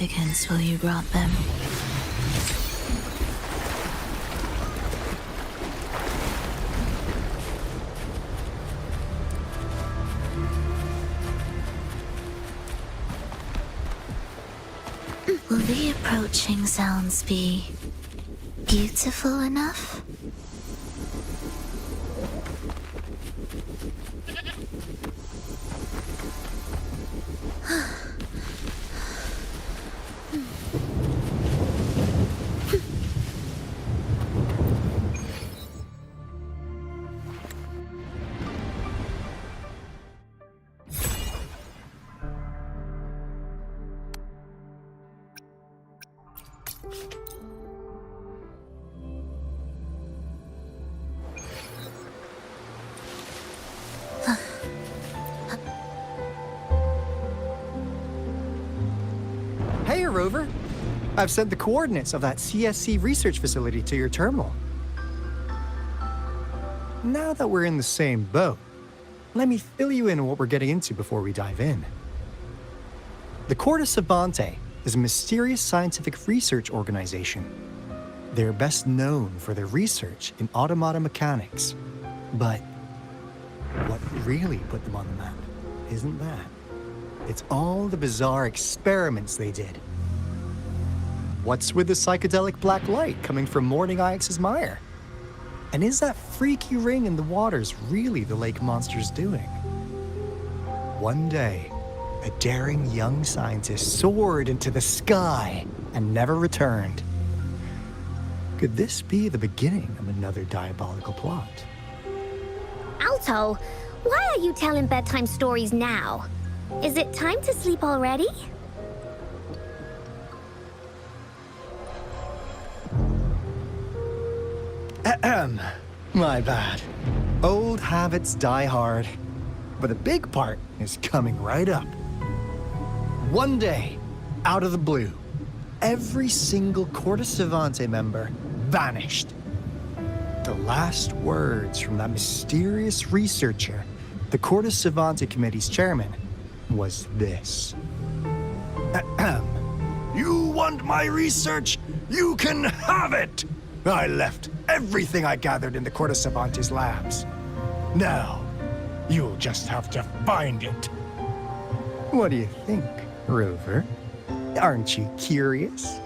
significance will you grant them? Will the approaching sounds be beautiful enough? Hey, Rover. I've sent the coordinates of that CSC research facility to your terminal. Now that we're in the same boat, let me fill you in on what we're getting into before we dive in. The Corte Savante is a mysterious scientific research organization. They're best known for their research in automata mechanics. But what really put them on the map isn't that. It's all the bizarre experiments they did. What's with the psychedelic black light coming from Morning Ix's mire? And is that freaky ring in the waters really the lake monster's doing? One day, a daring young scientist soared into the sky and never returned. Could this be the beginning of another diabolical plot? Alto, why are you telling bedtime stories now? Is it time to sleep already? Ahem. My bad. Old habits die hard. But a big part is coming right up. One day, out of the blue, every single Corte Savante member vanished. The last words from that mysterious researcher, the Corte Savante Committee's chairman, was this. Ahem. You want my research? You can have it! I left everything I gathered in the Corte Savante's labs. Now, you'll just have to find it. What do you think, Rover? Aren't you curious?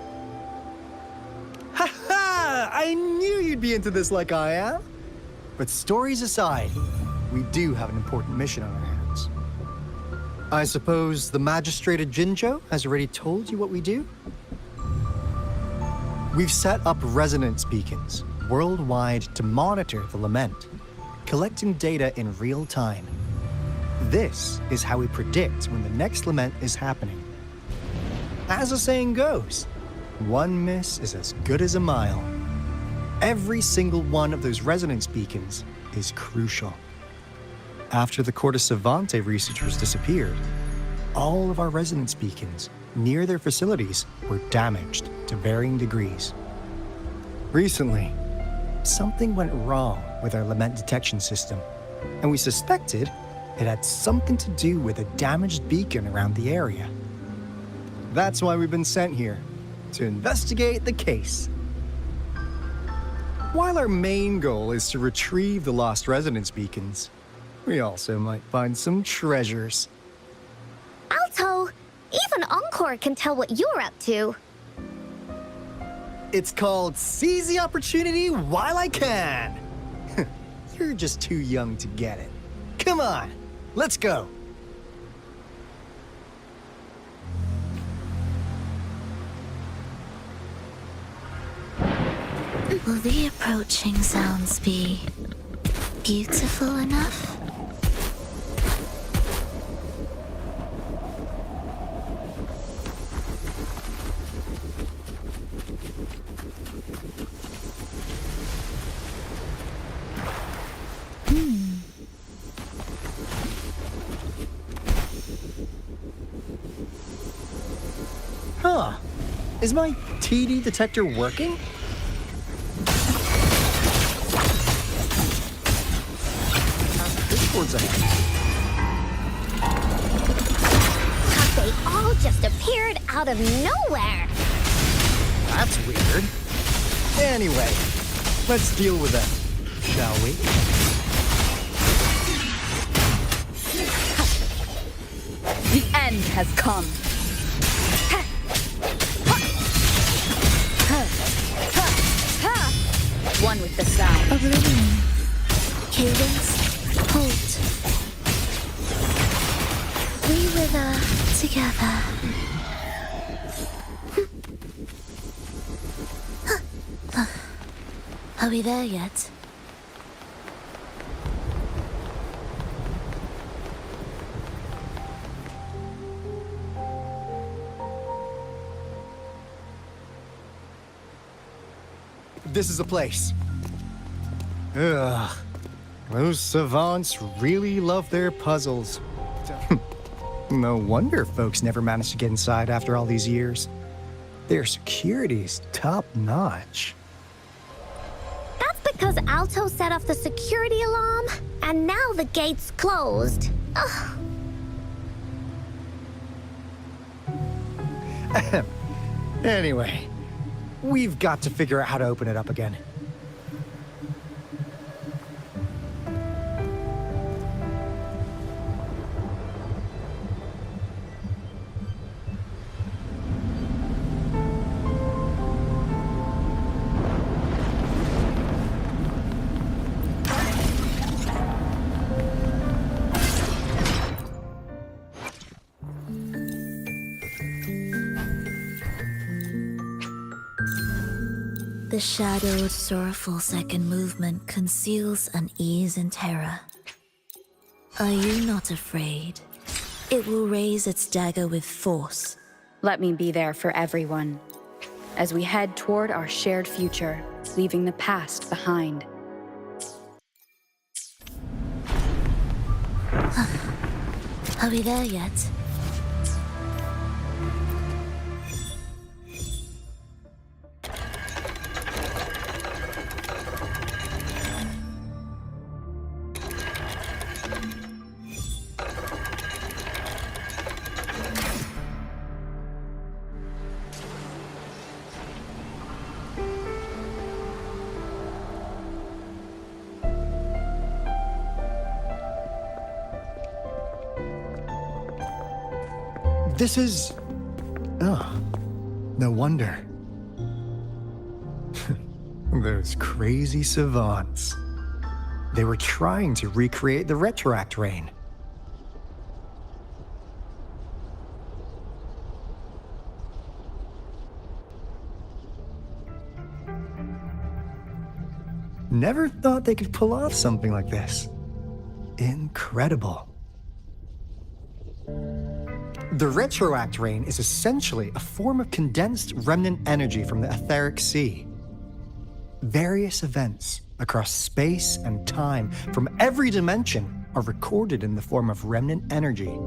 Ha ha! I knew you'd be into this like I am. But stories aside, we do have an important mission on our hands. I suppose the magistrate at Jinzhou has already told you what we do? We've set up resonance beacons worldwide to monitor the lament, collecting data in real time. This is how we predict when the next lament is happening. As the saying goes, one miss is as good as a mile. Every single one of those resonance beacons is crucial. After the Corte Savante researchers disappeared, all of our resonance beacons near their facilities were damaged to varying degrees. Recently, something went wrong with our lament detection system, and we suspected it had something to do with a damaged beacon around the area. That's why we've been sent here, to investigate the case. While our main goal is to retrieve the lost resonance beacons, we also might find some treasures. Alto, even Encore can tell what you're up to. It's called Seize the Opportunity While I Can. You're just too young to get it. Come on, let's go. Will the approaching sounds be beautiful enough? Huh. Is my TD detector working? Discord's ahead. Update. all just appeared out of nowhere. That's weird. Anyway, let's deal with them, shall we? The end has come. One with the sound. Oblivion. Cadence. Halt. We wither together. Are we there yet? This is the place. Ugh. Those savants really love their puzzles. No wonder folks never managed to get inside after all these years. Their security's top-notch. That's because Alto set off the security alarm, and now the gate's closed. Ugh. Anyway, we've got to figure out how to open it up again. The shadowed, sorrowful second movement conceals unease and terror. Are you not afraid? It will raise its dagger with force. Let me be there for everyone, as we head toward our shared future, leaving the past behind. Are we there yet? This is... Oh, no wonder. Those crazy savants. They were trying to recreate the Retroact Rain. Never thought they could pull off something like this. Incredible. The Retroact Rain is essentially a form of condensed remnant energy from the etheric sea. Various events across space and time from every dimension are recorded in the form of remnant energy.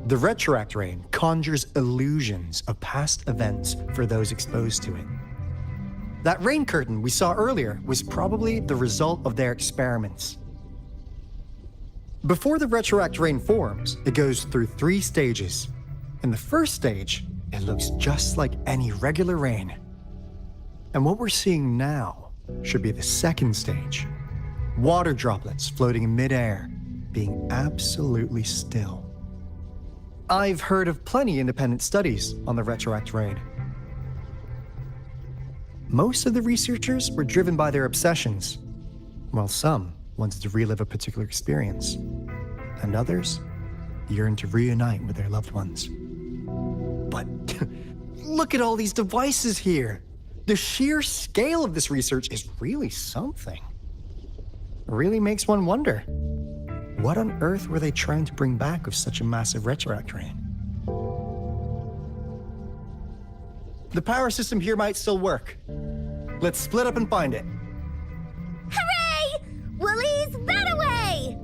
The Retroact Rain conjures illusions of past events for those exposed to it. That rain curtain we saw earlier was probably the result of their experiments. Before the Retroact Rain forms, it goes through 3 stages. In the first stage, it looks just like any regular rain. And what we're seeing now should be the second stage. Water droplets floating in midair, being absolutely still. I've heard of plenty independent studies on the Retroact Rain. Most of the researchers were driven by their obsessions, while some wanted to relive a particular experience, and others yearned to reunite with their loved ones. But look at all these devices here. The sheer scale of this research is really something. It really makes one wonder, what on earth were they trying to bring back with such a massive Retroact Rain? The power system here might still work. Let's split up and find it. Hooray! Willie's that away!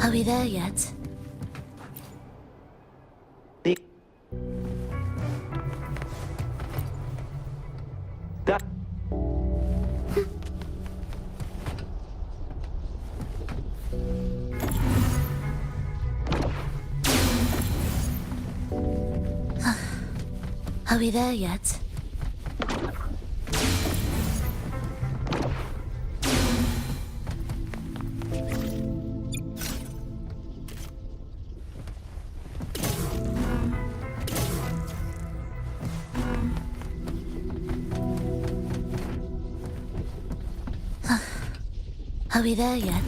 Are we there yet? Are we there yet? Are we there yet?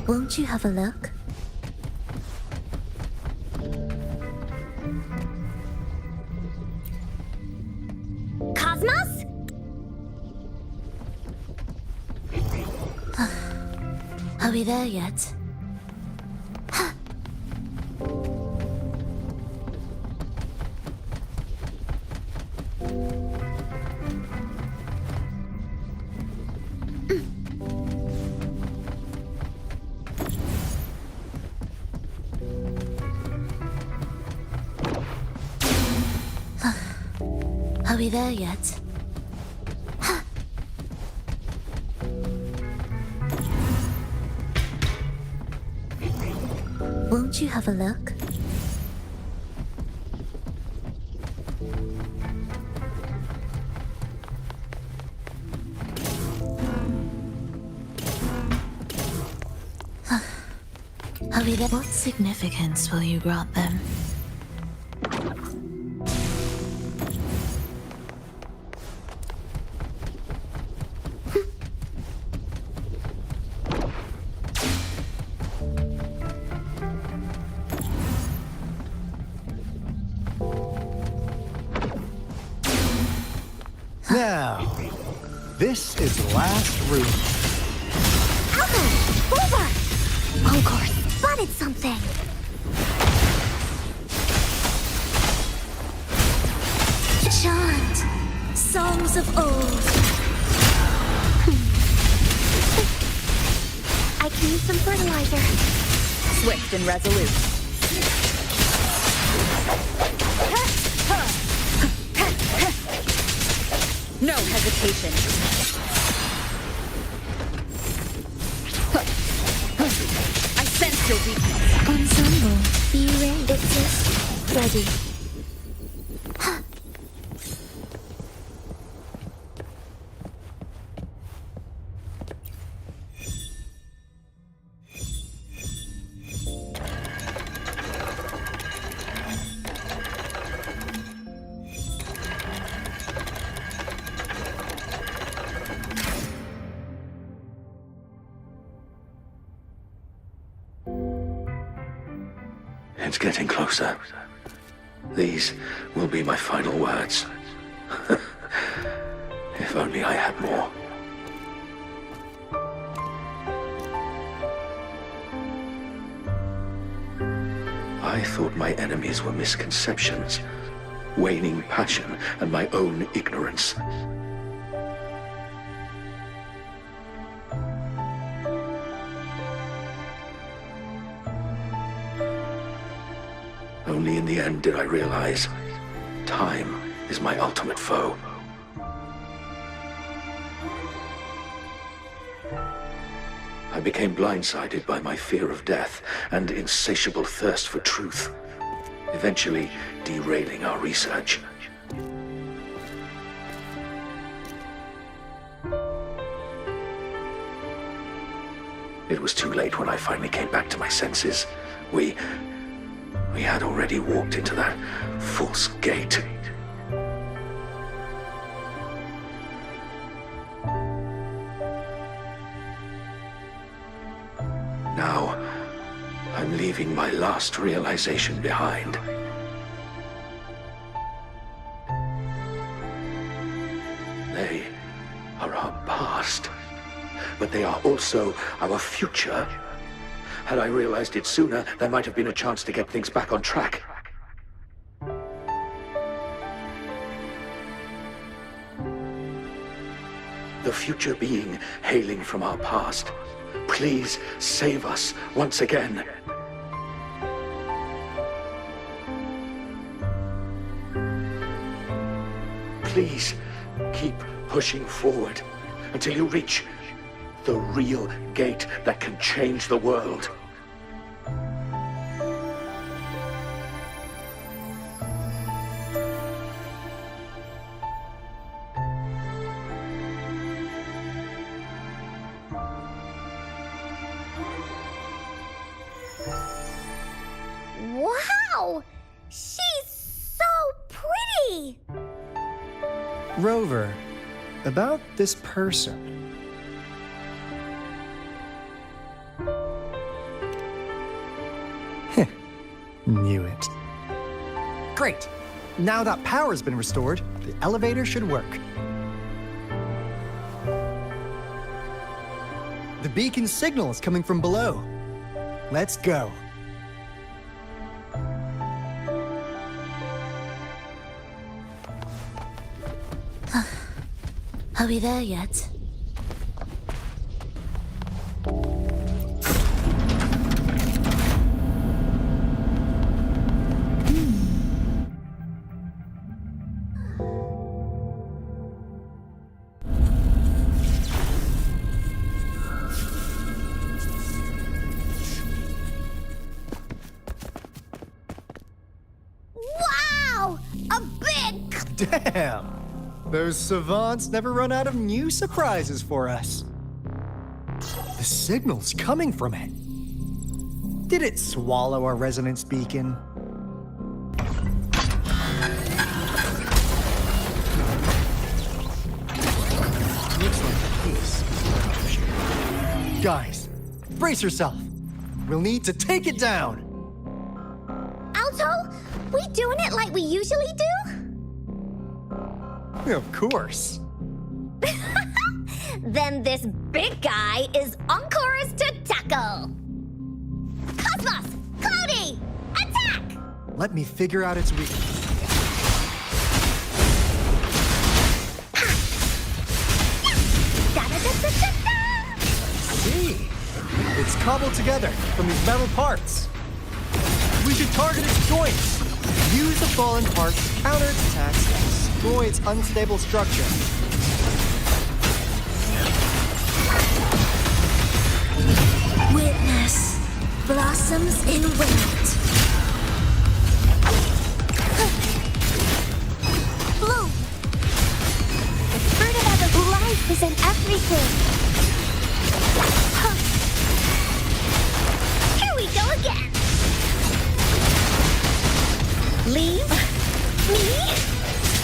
Won't you have a look? Cosmos? Are we there yet? Are we there yet? Won't you have a look? Are we there? What significance will you grant them? Now, this is the last room. Alpha! Over! Encore spotted something! Chant! Songs of old! I can use some fertilizer. Swift and resolute. No hesitation. I sense your weakness. Ensemble. Be ready. It's ready. It's getting closer. These will be my final words. If only I had more. I thought my enemies were misconceptions, waning passion, and my own ignorance. Only in the end did I realize time is my ultimate foe. I became blindsided by my fear of death and insatiable thirst for truth, eventually derailing our research. It was too late when I finally came back to my senses. We had already walked into that false gate. Now, I'm leaving my last realization behind. They are our past, but they are also our future. Had I realized it sooner, there might have been a chance to get things back on track. future being hailing from our past. Please save us once again. Please keep pushing forward until you reach the real gate that can change the world. Wow! She's so pretty! Rover, about this person. Knew it. Great. Now that power's been restored, the elevator should work. The beacon signal is coming from below. Let's go. Are we there yet? Wow! A big... Damn! Those savants never run out of new surprises for us. The signal's coming from it. Did it swallow our resonance beacon? Looks like the case. Guys, brace yourself. We'll need to take it down. Alto, we doing it like we usually do? Of course. Then this big guy is on course to tackle. Cosmos! Cloudy! Attack! Let me figure out its weakness. Da-da-da-da-da-da! See? It's cobbled together from these metal parts. We should target its joints. Use the fallen parts to counter its attacks and destroy its unstable structure. Witness blossoms in wind. Bloom! The fruit of life is in everything. Huh. Here we go again. Leave me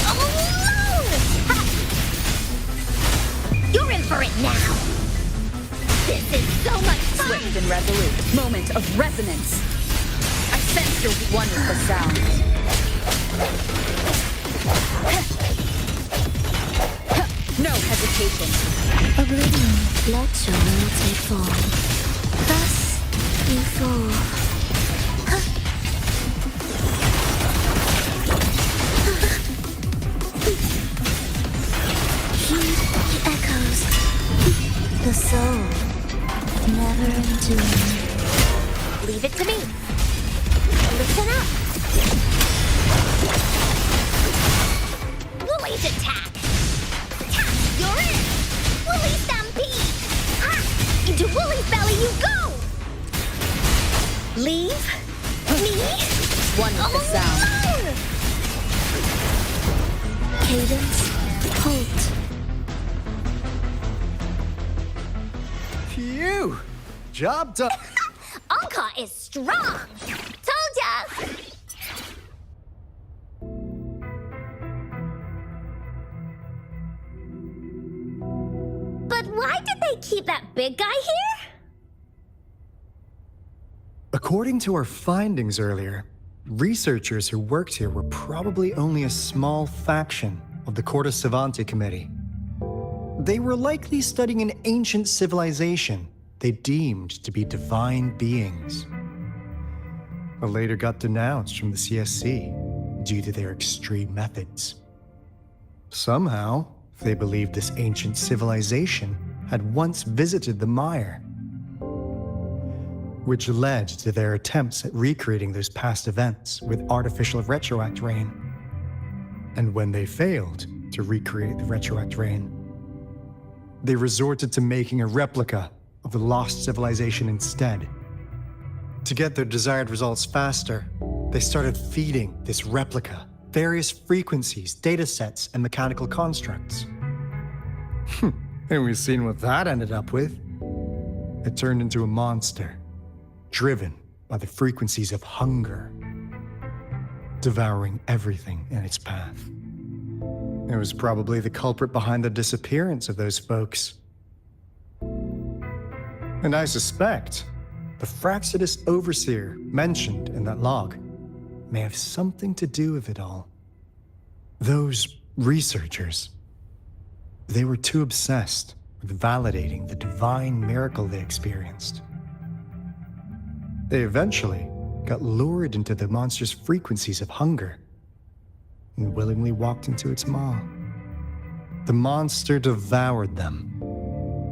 alone! Ha! You're in for it now. This is so much fun. Swift and resolute. Moment of resonance. I sense you're one with the sound. No hesitation. Oblivion, let your will take form. Thus you fall. Heed the echoes. The soul, never entombed. Leave it to me. Listen up. Woolly's attack. Ha! You're in. Woolly stampede. Ha! Into Woolly's belly you go. Leave me One with the sound. alone. Cadence, halt. Phew! Job done. Anka is strong. Told ya. But why did they keep that big guy here? According to our findings earlier, researchers who worked here were probably only a small faction of the Corte Savante Committee. They were likely studying an ancient civilization they deemed to be divine beings, but later got denounced from the CSC due to their extreme methods. Somehow, They believed this ancient civilization had once visited the mire, which led to their attempts at recreating those past events with artificial retroact rain. And when they failed to recreate the retroact rain, they resorted to making a replica of the lost civilization instead. To get their desired results faster, they started feeding this replica various frequencies, datasets, and mechanical constructs. And we've seen what that ended up with. It turned into a monster, driven by the frequencies of hunger, devouring everything in its path. It was probably the culprit behind the disappearance of those folks. And I suspect the Fraxidus Overseer mentioned in that log may have something to do with it all. Those researchers, they were too obsessed with validating the divine miracle they experienced. They eventually got lured into the monster's frequencies of hunger and willingly walked into its maw. The monster devoured them,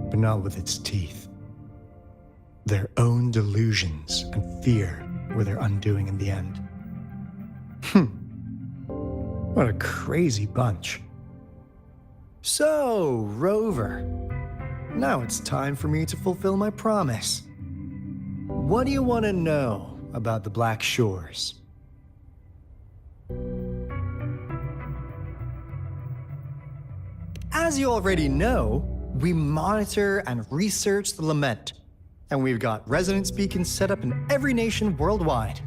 but not with its teeth. Their own delusions and fear were their undoing in the end. What a crazy bunch. So, Rover, now it's time for me to fulfill my promise. What do you want to know about the Black Shores? As you already know, we monitor and research the Lament, and we've got resonance beacons set up in every nation worldwide.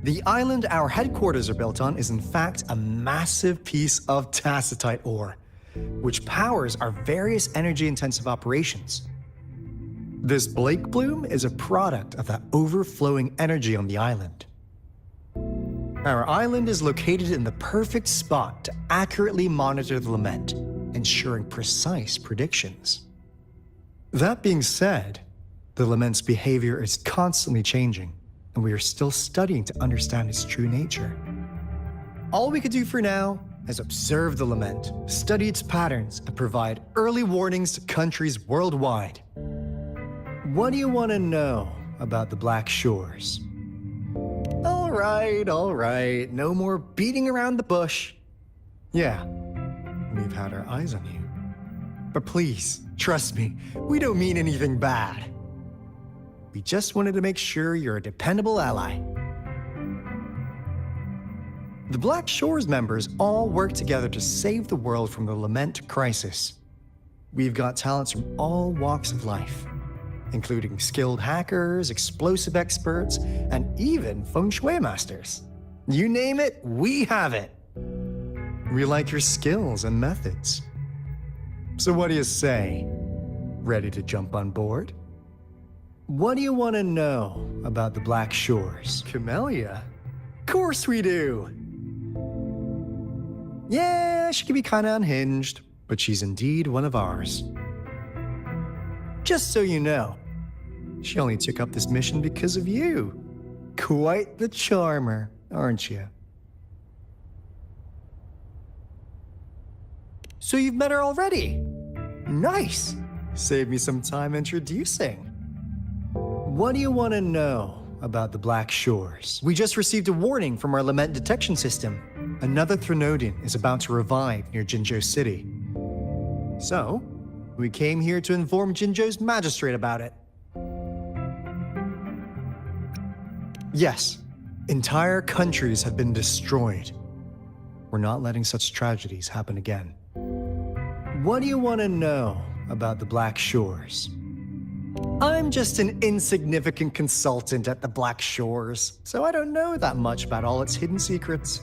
The island our headquarters are built on is in fact a massive piece of tacitite ore, which powers our various energy-intensive operations. This Blake Bloom is a product of that overflowing energy on the island. Our island is located in the perfect spot to accurately monitor the Lament, ensuring precise predictions. That being said, the Lament's behavior is constantly changing, and we are still studying to understand its true nature. All we can do for now is observe the Lament, study its patterns, and provide early warnings to countries worldwide. What do you want to know about the Black Shores? All right, no more beating around the bush. Yeah, we've had our eyes on you. But please, trust me, we don't mean anything bad. We just wanted to make sure you're a dependable ally. The Black Shores members all work together to save the world from the Lament crisis. We've got talents from all walks of life, including skilled hackers, explosive experts, and even feng shui masters. You name it, we have it. We like your skills and methods. So what do you say? Ready to jump on board? What do you want to know about the Black Shores? Camellia? Of course we do! Yeah, she can be kinda unhinged, but she's indeed one of ours. Just so you know, she only took up this mission because of you. Quite the charmer, aren't you? So you've met her already? Nice! Save me some time introducing. What do you want to know about the Black Shores? We just received a warning from our Lament detection system. Another Threnodian is about to revive near Jinzhou City. So, we came here to inform Jinzhou's magistrate about it. Yes, entire countries have been destroyed. We're not letting such tragedies happen again. What do you want to know about the Black Shores? I'm just an insignificant consultant at the Black Shores, so I don't know that much about all its hidden secrets.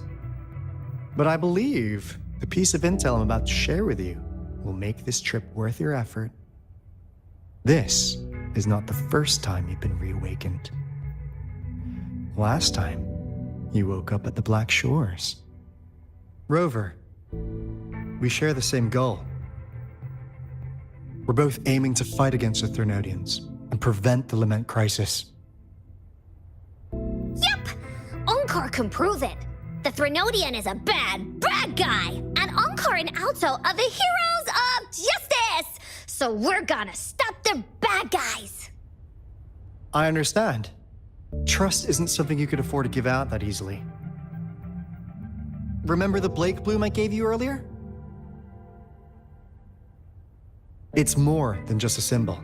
But I believe the piece of intel I'm about to share with you will make this trip worth your effort. This is not the first time you've been reawakened. Last time, you woke up at the Black Shores. Rover, we share the same goal. We're both aiming to fight against the Threnodians and prevent the Lament crisis. Yep! Onkar can prove it. The Threnodian is a bad, bad guy, and Encore and Alto are the heroes of justice! So we're gonna stop the bad guys! I understand. Trust isn't something you could afford to give out that easily. Remember the Blake bloom I gave you earlier? It's more than just a symbol.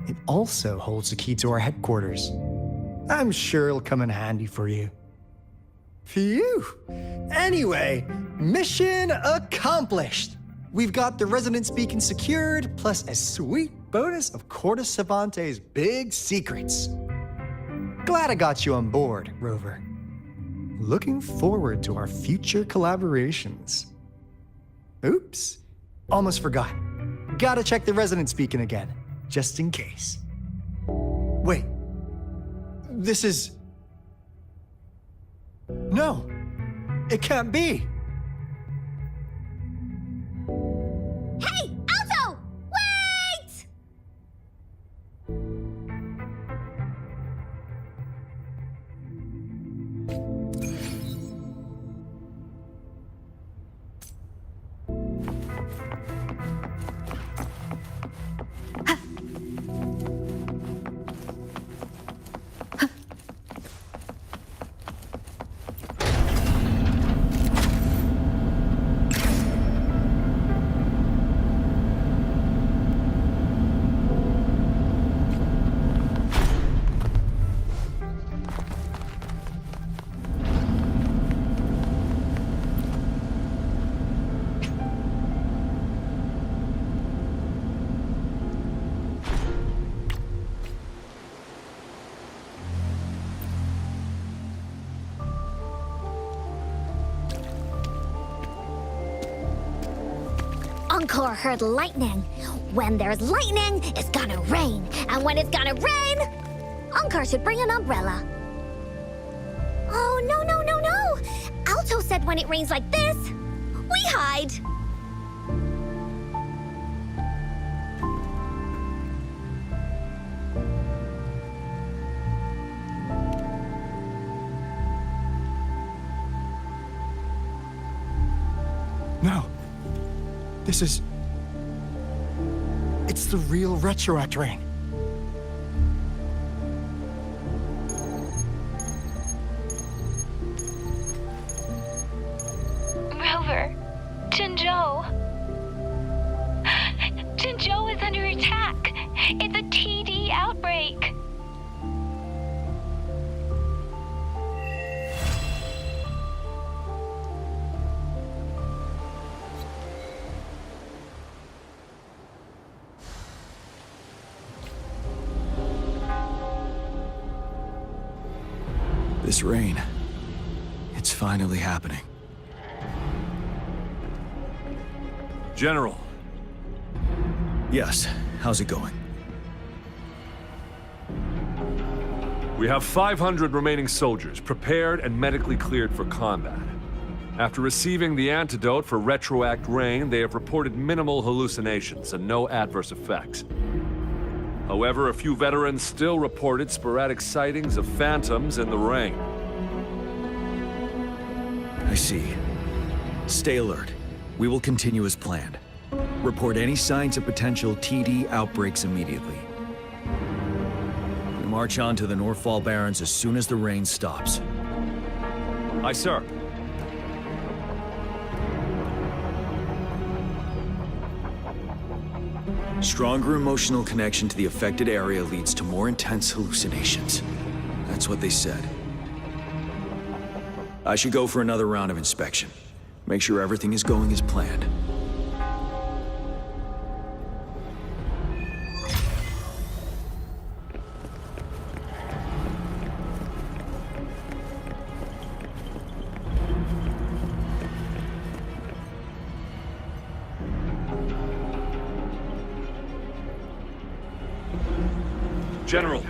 It also holds the key to our headquarters. I'm sure it'll come in handy for you. Phew! Anyway, mission accomplished! We've got the resonance beacon secured, plus a sweet bonus of Corda Savante's big secrets. Glad I got you on board, Rover. Looking forward to our future collaborations. Oops, almost forgot. Gotta check the resonance beacon again, just in case. Wait, this is... No, it can't be. Hey, Alto! Wait! Encore heard lightning. When there's lightning, it's gonna rain. And when it's gonna rain, Encore should bring an umbrella. Oh, no, no, no, no! Alto said when it rains like this, we hide. No. This is... It's the real Retroact ring. Rover, Jinzhou. Jinzhou is under attack. It's a TD outbreak. This rain, it's finally happening. General. Yes, how's it going? We have 500 remaining soldiers, prepared and medically cleared for combat. After receiving the antidote for Retroact Rain, they have reported minimal hallucinations and no adverse effects. However, a few veterans still reported sporadic sightings of phantoms in the rain. I see. Stay alert. We will continue as planned. Report any signs of potential TD outbreaks immediately. We march on to the Northfall Barrens as soon as the rain stops. Aye, sir. Stronger emotional connection to the affected area leads to more intense hallucinations. That's what they said. I should go for another round of inspection. Make sure everything is going as planned. General.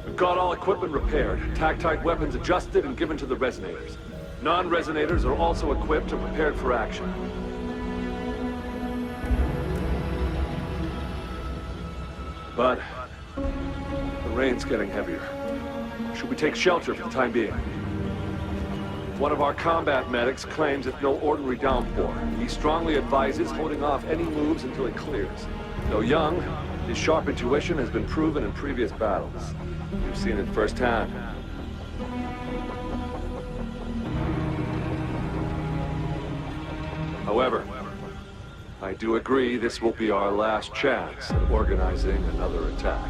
We've got all equipment repaired, tactite weapons adjusted and given to the resonators. Non-resonators are also equipped and prepared for action. But the rain's getting heavier. Should we take shelter for the time being? One of our combat medics claims it's no ordinary downpour. He strongly advises holding off any moves until it clears. Though young, his sharp intuition has been proven in previous battles. You've seen it firsthand. However, I do agree this will be our last chance at organizing another attack.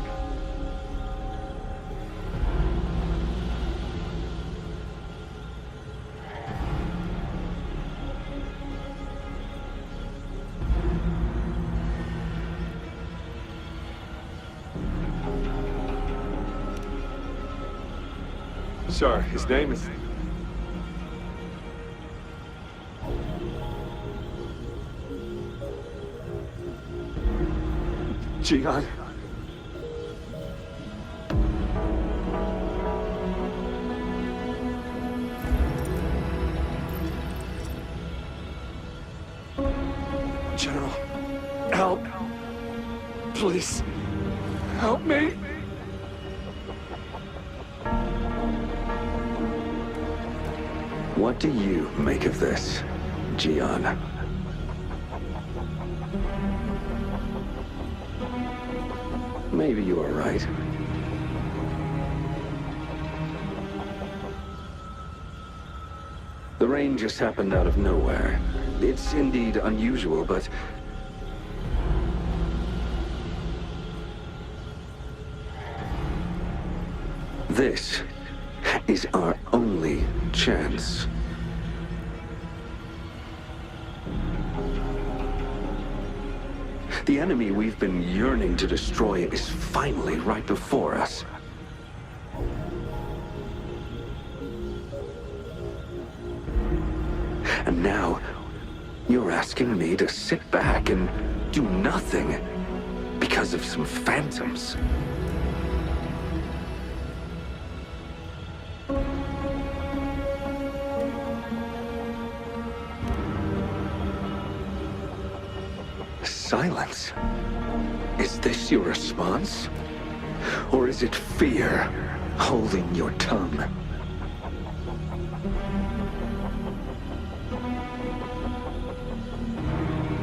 Sir, his name is... Jian. General, help. Please, help me. What do you make of this, Jian? Maybe you are right. The rain just happened out of nowhere. It's indeed unusual, but... this is our only chance. The enemy we've been yearning to destroy is finally right before us. And now, you're asking me to sit back and do nothing because of some phantoms. Silence. Is this your response? Or is it fear holding your tongue?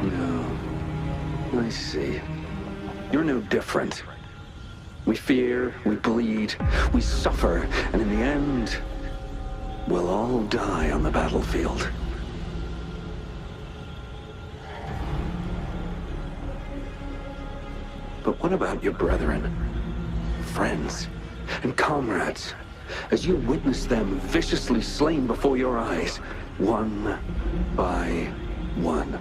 No. I see. You're no different. We fear, we bleed, we suffer, and in the end, we'll all die on the battlefield. But what about your brethren, friends, and comrades, as you witness them viciously slain before your eyes, one by one?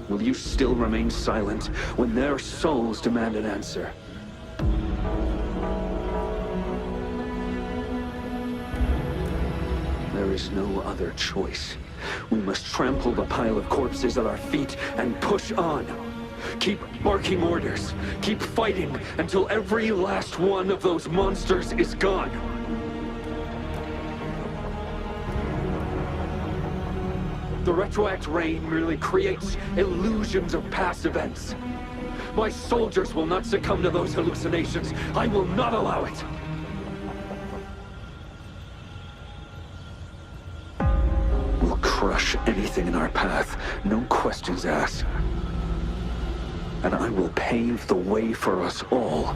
Will you still remain silent when their souls demand an answer? There is no other choice. We must trample the pile of corpses at our feet and push on. Keep barking orders. Keep fighting until every last one of those monsters is gone. The retroact rain merely creates illusions of past events. My soldiers will not succumb to those hallucinations. I will not allow it. Crush anything in our path, no questions asked. And I will pave the way for us all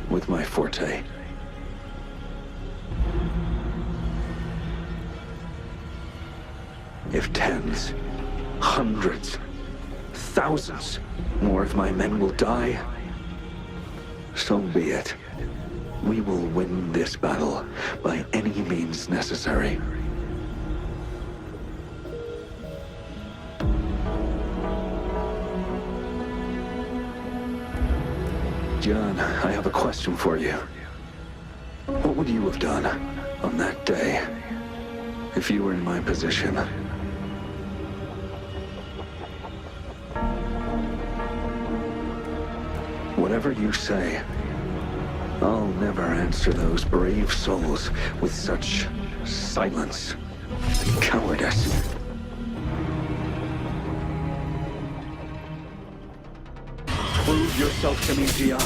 with my forte. If tens, hundreds, thousands more of my men will die, so be it. We will win this battle by any means necessary. John, I have a question for you. What would you have done on that day if you were in my position? Whatever you say, I'll never answer those brave souls with such silence and cowardice. We're yourself to me, Gian.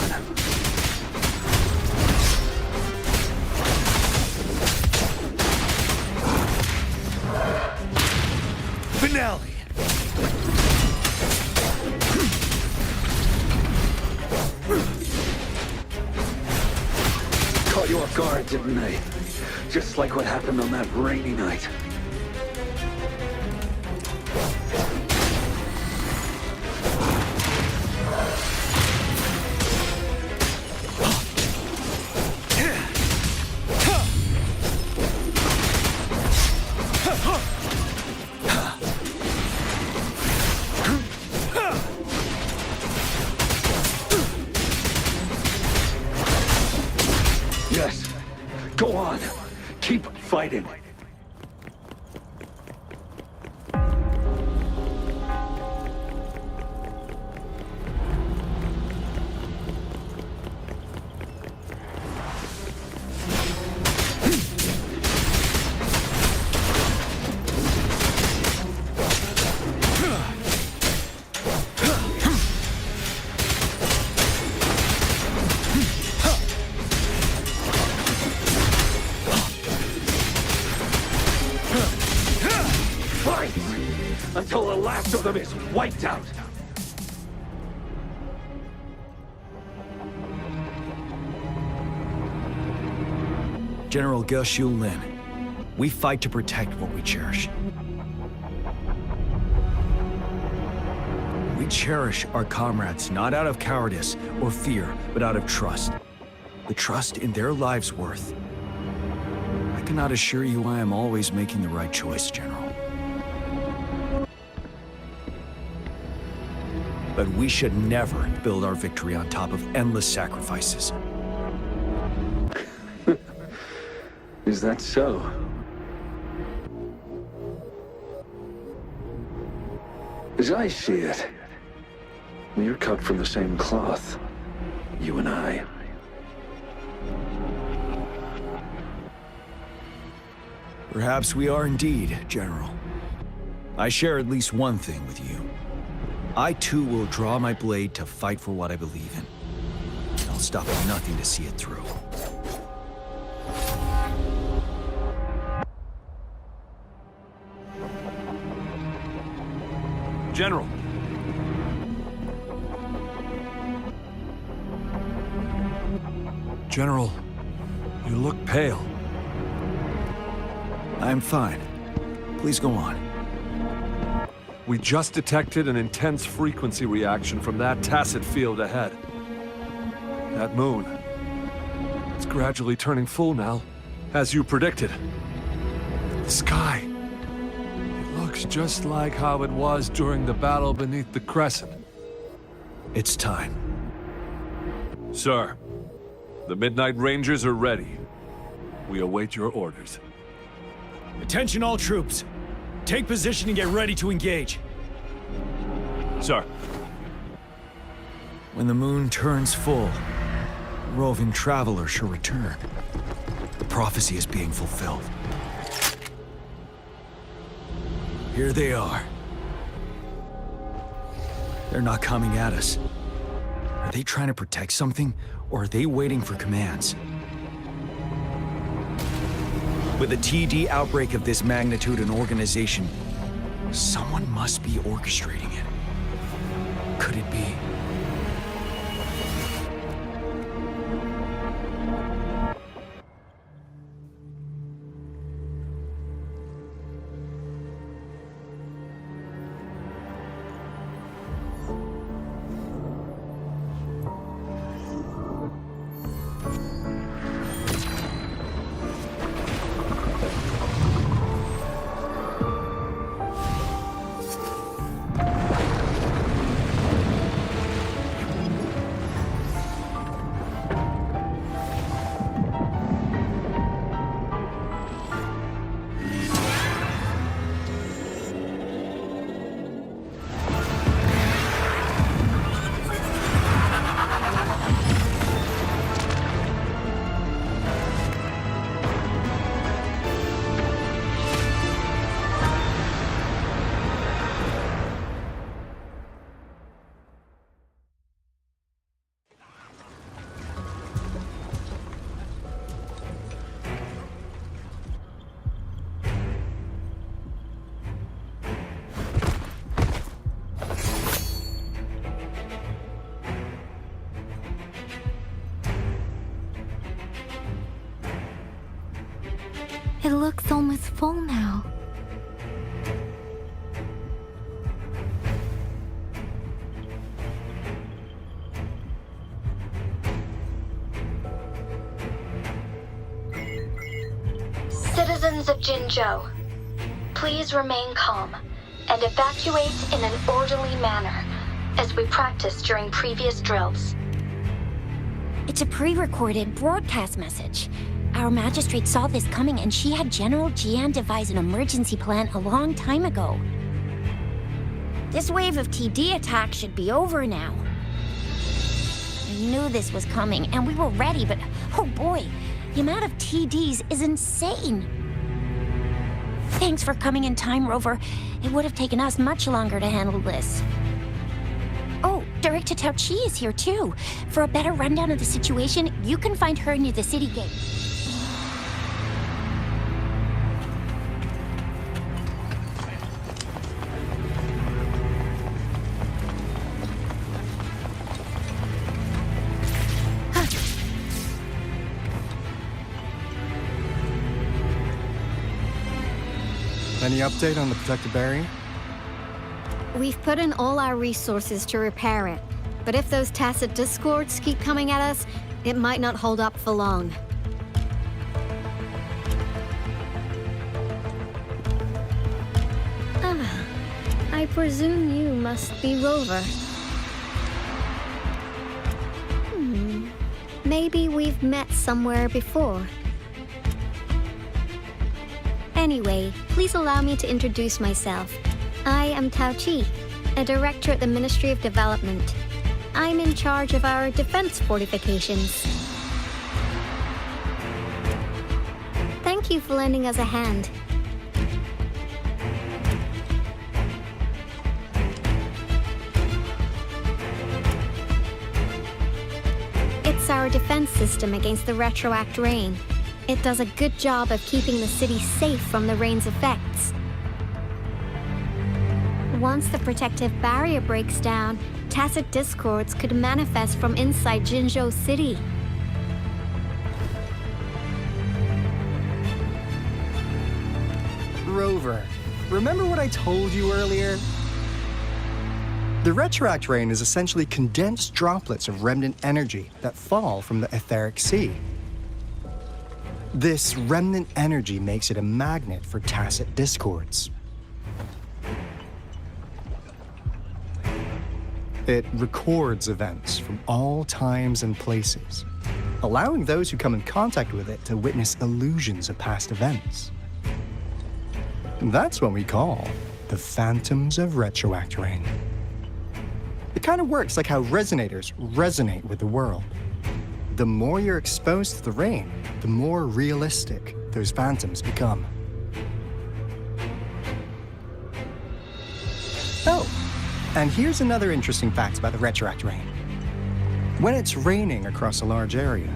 Finale! Caught you off guard, didn't they? Just like what happened on that rainy night. Yes. Go on. Keep fighting. Until the last of them is wiped out. General Ge Lin, we fight to protect what we cherish. We cherish our comrades not out of cowardice or fear, but out of trust. The trust in their lives' worth. I cannot assure you I am always making the right choice, General. But we should never build our victory on top of endless sacrifices. Is that so? As I see it, we're cut from the same cloth, you and I. Perhaps we are indeed, General. I share at least one thing with you. I too will draw my blade to fight for what I believe in. I'll stop at nothing to see it through. General. General, you look pale. I'm fine. Please go on. We just detected an intense frequency reaction from that tacit field ahead. That moon. It's gradually turning full now, as you predicted. The sky. It looks just like how it was during the battle beneath the crescent. It's time. Sir, the Midnight Rangers are ready. We await your orders. Attention all troops. Take position and get ready to engage. Sir. When the moon turns full, the roving traveler shall return. The prophecy is being fulfilled. Here they are. They're not coming at us. Are they trying to protect something, or are they waiting for commands? With a TD outbreak of this magnitude and organization, someone must be orchestrating it. Could it be? It looks almost full now. Citizens of Jinzhou, please remain calm and evacuate in an orderly manner, as we practiced during previous drills. It's a pre-recorded broadcast message. Our magistrate saw this coming and she had General Jian devise an emergency plan a long time ago. This wave of TD attacks should be over now. We knew this was coming and we were ready, but oh boy, the amount of TDs is insane. Thanks for coming in time, Rover. It would have taken us much longer to handle this. Oh, Director Tao Chi is here too. For a better rundown of the situation, you can find her near the city gate. Any update on the protective barrier? We've put in all our resources to repair it, but if those tacit discords keep coming at us, it might not hold up for long. I presume you must be Rover. Maybe we've met somewhere before. Anyway, please allow me to introduce myself. I am Tao Chi, a director at the Ministry of Development. I'm in charge of our defense fortifications. Thank you for lending us a hand. It's our defense system against the retroact rain. It does a good job of keeping the city safe from the rain's effects. Once the protective barrier breaks down, tacit discords could manifest from inside Jinzhou City. Rover, remember what I told you earlier? The retroact rain is essentially condensed droplets of remnant energy that fall from the etheric sea. This remnant energy makes it a magnet for tacit discords. It records events from all times and places, allowing those who come in contact with it to witness illusions of past events. That's what we call the phantoms of retroact rain. It kind of works like how resonators resonate with the world. The more you're exposed to the rain, the more realistic those phantoms become. Oh, and here's another interesting fact about the retroact rain. When it's raining across a large area,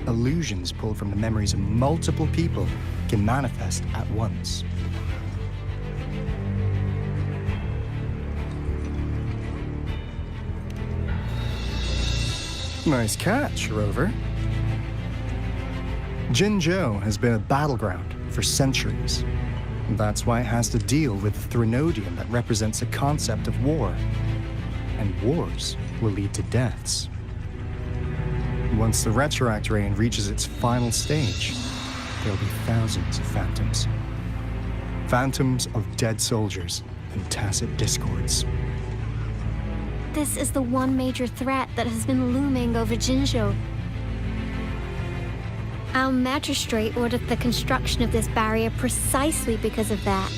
illusions pulled from the memories of multiple people can manifest at once. Nice catch, Rover. Jinzhou has been a battleground for centuries. That's why it has to deal with the Threnodium that represents the concept of war. And wars will lead to deaths. Once the retroact rain reaches its final stage, there'll be thousands of phantoms. Phantoms of dead soldiers and tacit discords. This is the one major threat that has been looming over Jinzhou. Our magistrate ordered the construction of this barrier precisely because of that.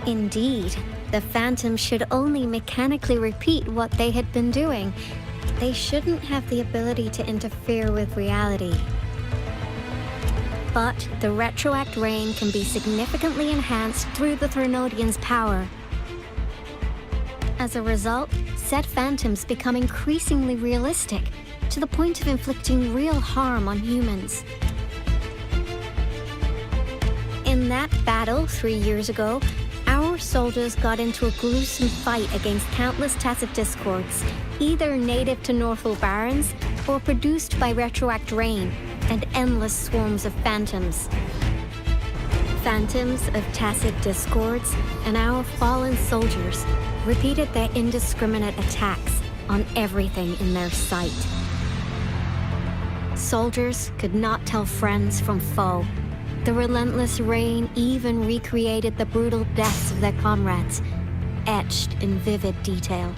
Indeed, the phantoms should only mechanically repeat what they had been doing. They shouldn't have the ability to interfere with reality. But the retroact rain can be significantly enhanced through the Threnodian's power. As a result, said phantoms become increasingly realistic, to the point of inflicting real harm on humans. In that battle 3 years ago, our Our soldiers got into a gruesome fight against countless tacit discords, either native to Northwell Barrens or produced by retroact rain and endless swarms of phantoms. Phantoms of tacit discords and our fallen soldiers repeated their indiscriminate attacks on everything in their sight. Soldiers could not tell friends from foe. The relentless rain even recreated the brutal deaths of their comrades, etched in vivid detail.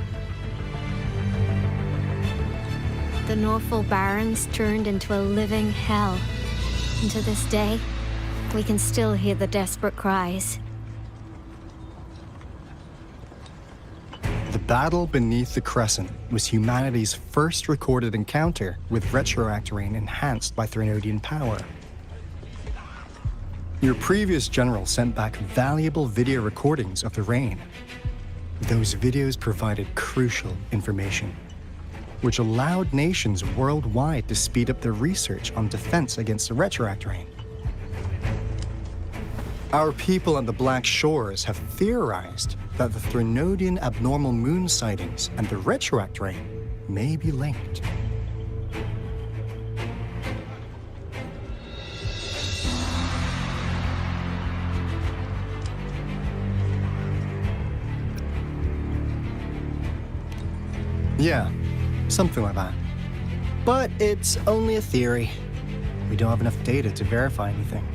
The Northwell Barrens turned into a living hell, and to this day, we can still hear the desperate cries. The battle beneath the Crescent was humanity's first recorded encounter with retroact rain enhanced by Threnodian power. Your previous general sent back valuable video recordings of the rain. Those videos provided crucial information, which allowed nations worldwide to speed up their research on defense against the retroact rain. Our people on the Black Shores have theorized that the Threnodian abnormal moon sightings and the retroact rain may be linked. Yeah, something like that. But it's only a theory. We don't have enough data to verify anything.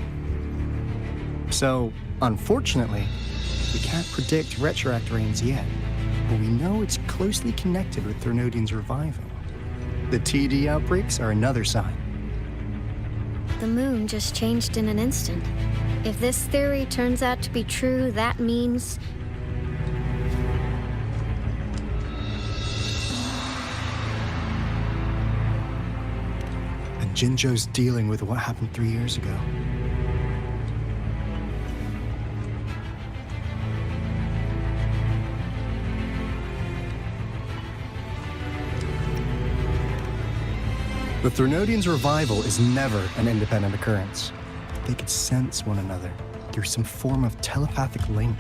So, unfortunately, we can't predict retroact rains yet, but we know it's closely connected with Threnodian's revival. The TD outbreaks are another sign. The moon just changed in an instant. If this theory turns out to be true, that means... And Jinzhou's dealing with what happened 3 years ago. The Threnodians' revival is never an independent occurrence. They could sense one another through some form of telepathic link.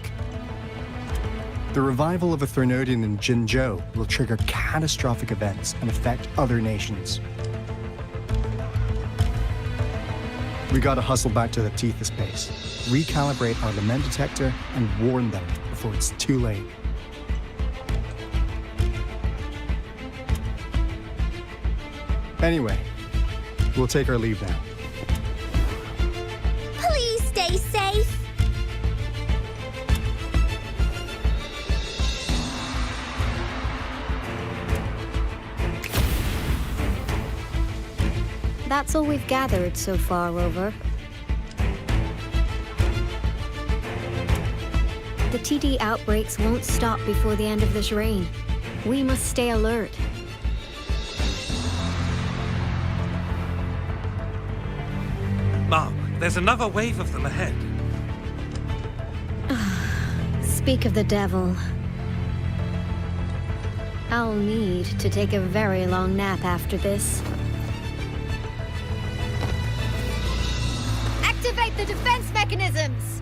The revival of a Threnodian in Jinzhou will trigger catastrophic events and affect other nations. We gotta hustle back to the Tethys base, recalibrate our lament detector, and warn them before it's too late. Anyway, we'll take our leave now. Please stay safe. That's all we've gathered so far, Rover. The TD outbreaks won't stop before the end of this reign. We must stay alert. Mom, there's another wave of them ahead. Speak of the devil. I'll need to take a very long nap after this. Activate the defense mechanisms!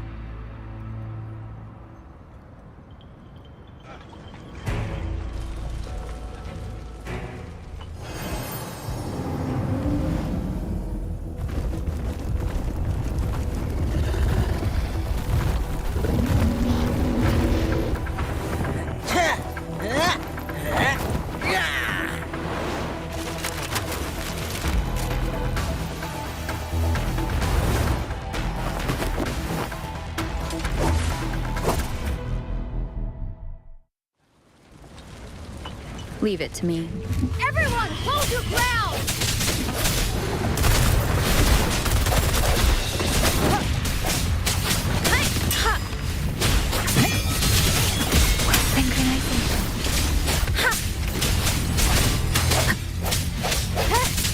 Leave it to me. Everyone, hold your ground!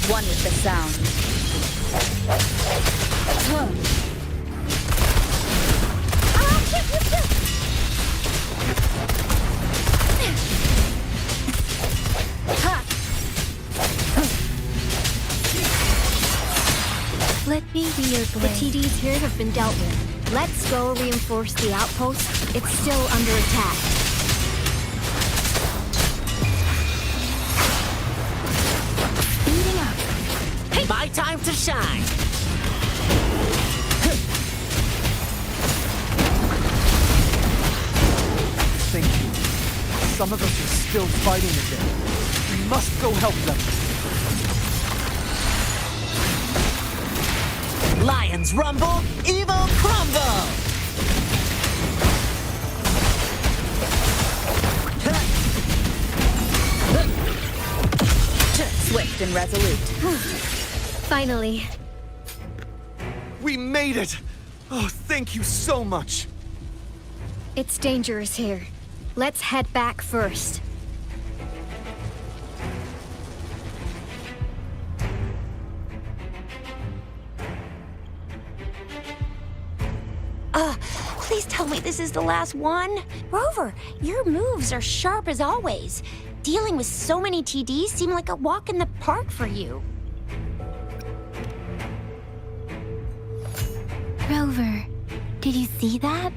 One with the sound. Let me be your blade. The TDs here have been dealt with. Let's go reinforce the outpost. It's still under attack. Speeding up. My time to shine. Thank you. Some of us are still fighting again. We must go help them. Lions rumble, evil crumble! Swift and resolute. Finally. We made it! Oh, thank you so much. It's dangerous here. Let's head back first. Please tell me this is the last one. Rover, your moves are sharp as always. Dealing with so many TDs seemed like a walk in the park for you. Rover, did you see that?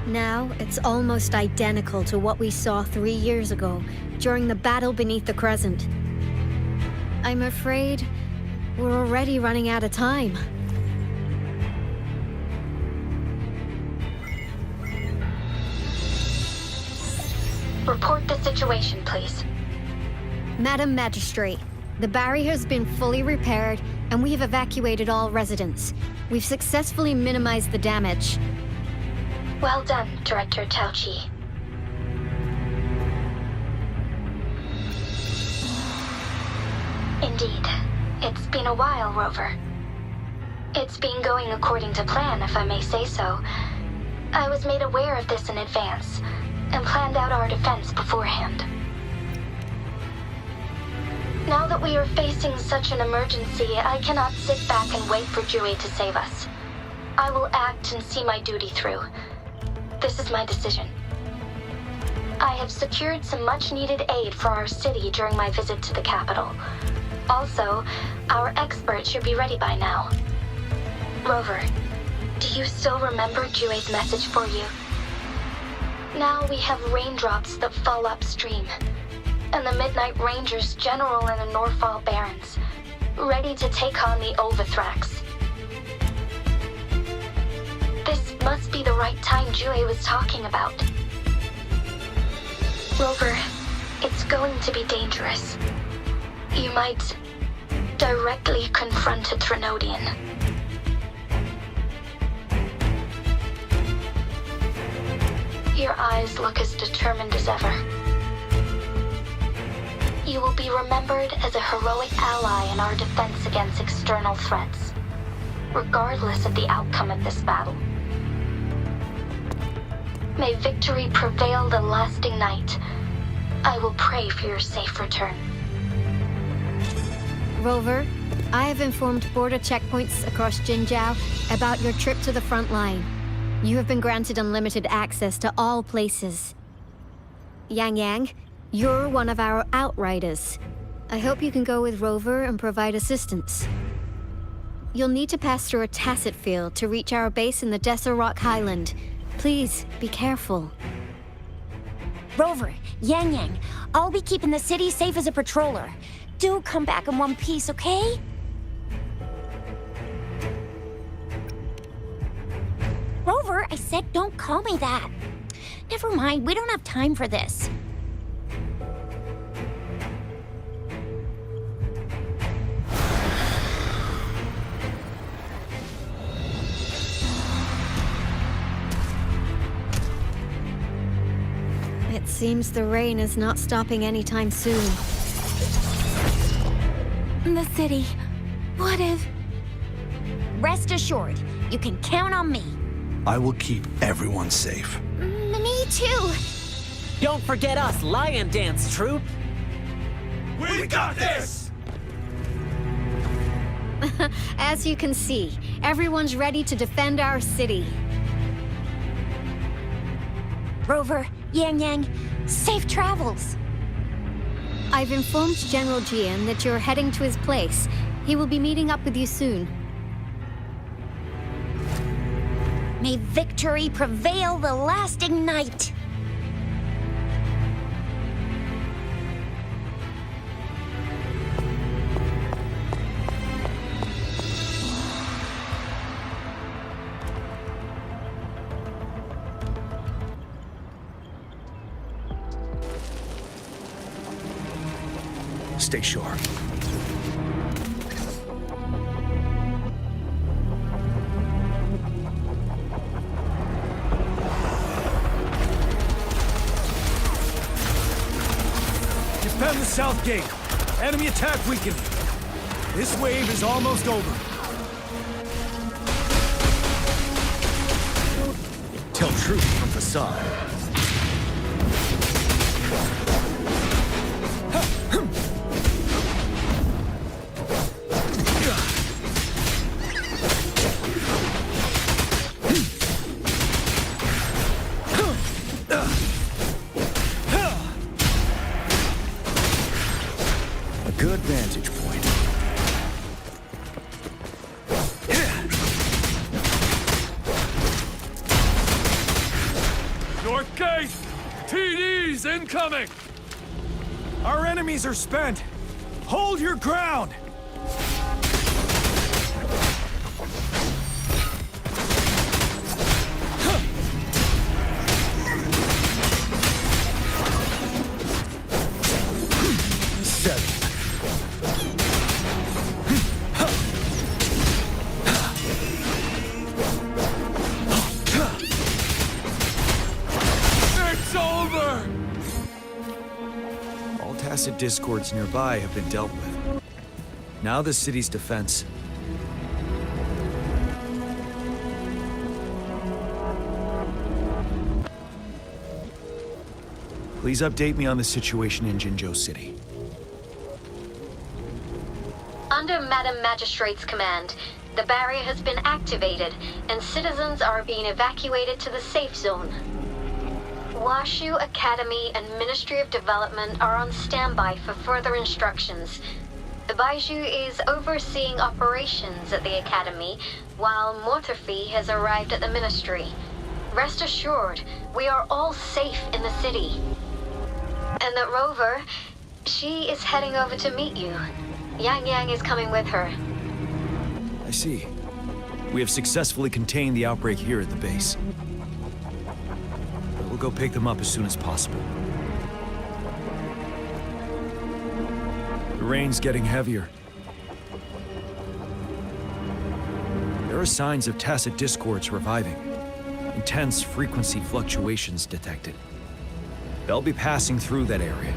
Now, it's almost identical to what we saw 3 years ago, during the battle beneath the Crescent. I'm afraid we're already running out of time. Report the situation, please. Madam Magistrate, the barrier has been fully repaired, and we have evacuated all residents. We've successfully minimized the damage. Well done, Director Tauchi. Indeed. It's been a while, Rover. It's been going according to plan, if I may say so. I was made aware of this in advance, and planned out our defense beforehand. Now that we are facing such an emergency, I cannot sit back and wait for Jue to save us. I will act and see my duty through. This is my decision. I have secured some much-needed aid for our city during my visit to the capital. Also, our expert should be ready by now. Rover, do you still remember Jue's message for you? Now we have raindrops that fall upstream, and the Midnight Rangers general in the Norfall Barrens, ready to take on the Overthrax. This must be the right time Jue was talking about. Rover, it's going to be dangerous. You might directly confront a Trinodian. Your eyes look as determined as ever. You will be remembered as a heroic ally in our defense against external threats, regardless of the outcome of this battle. May victory prevail the lasting night. I will pray for your safe return. Rover, I have informed border checkpoints across Jinzhou about your trip to the front line. You have been granted unlimited access to all places. Yang Yang, you're one of our outriders. I hope you can go with Rover and provide assistance. You'll need to pass through a tacit field to reach our base in the Desert Rock Highland. Please, be careful. Rover, Yang Yang, I'll be keeping the city safe as a patroller. Do come back in one piece, okay? Rover, I said don't call me that. Never mind, we don't have time for this. It seems the rain is not stopping anytime soon. The city. What if... Rest assured, you can count on me. I will keep everyone safe. Me too. Don't forget us, Lion Dance Troop! We got this! As you can see, everyone's ready to defend our city. Rover, Yang Yang, safe travels. I've informed General Jian that you're heading to his place. He will be meeting up with you soon. May victory prevail the lasting night. Stay sharp. Defend the south gate. Enemy attack weakened. This wave is almost over. Tell truth from facade. Good vantage point. North Gate! TD's incoming! Our enemies are spent. Hold your ground. Tacit discords nearby have been dealt with. Now the city's defense. Please update me on the situation in Jinzhou City. Under Madam Magistrate's command, the barrier has been activated, and citizens are being evacuated to the safe zone. Washu Academy and Ministry of Development are on standby for further instructions. Baiju is overseeing operations at the Academy, while Mortherfee has arrived at the Ministry. Rest assured, we are all safe in the city. And that Rover, she is heading over to meet you. Yang Yang is coming with her. I see. We have successfully contained the outbreak here at the base. We'll go pick them up as soon as possible. The rain's getting heavier. There are signs of tacit discords reviving. Intense frequency fluctuations detected. They'll be passing through that area.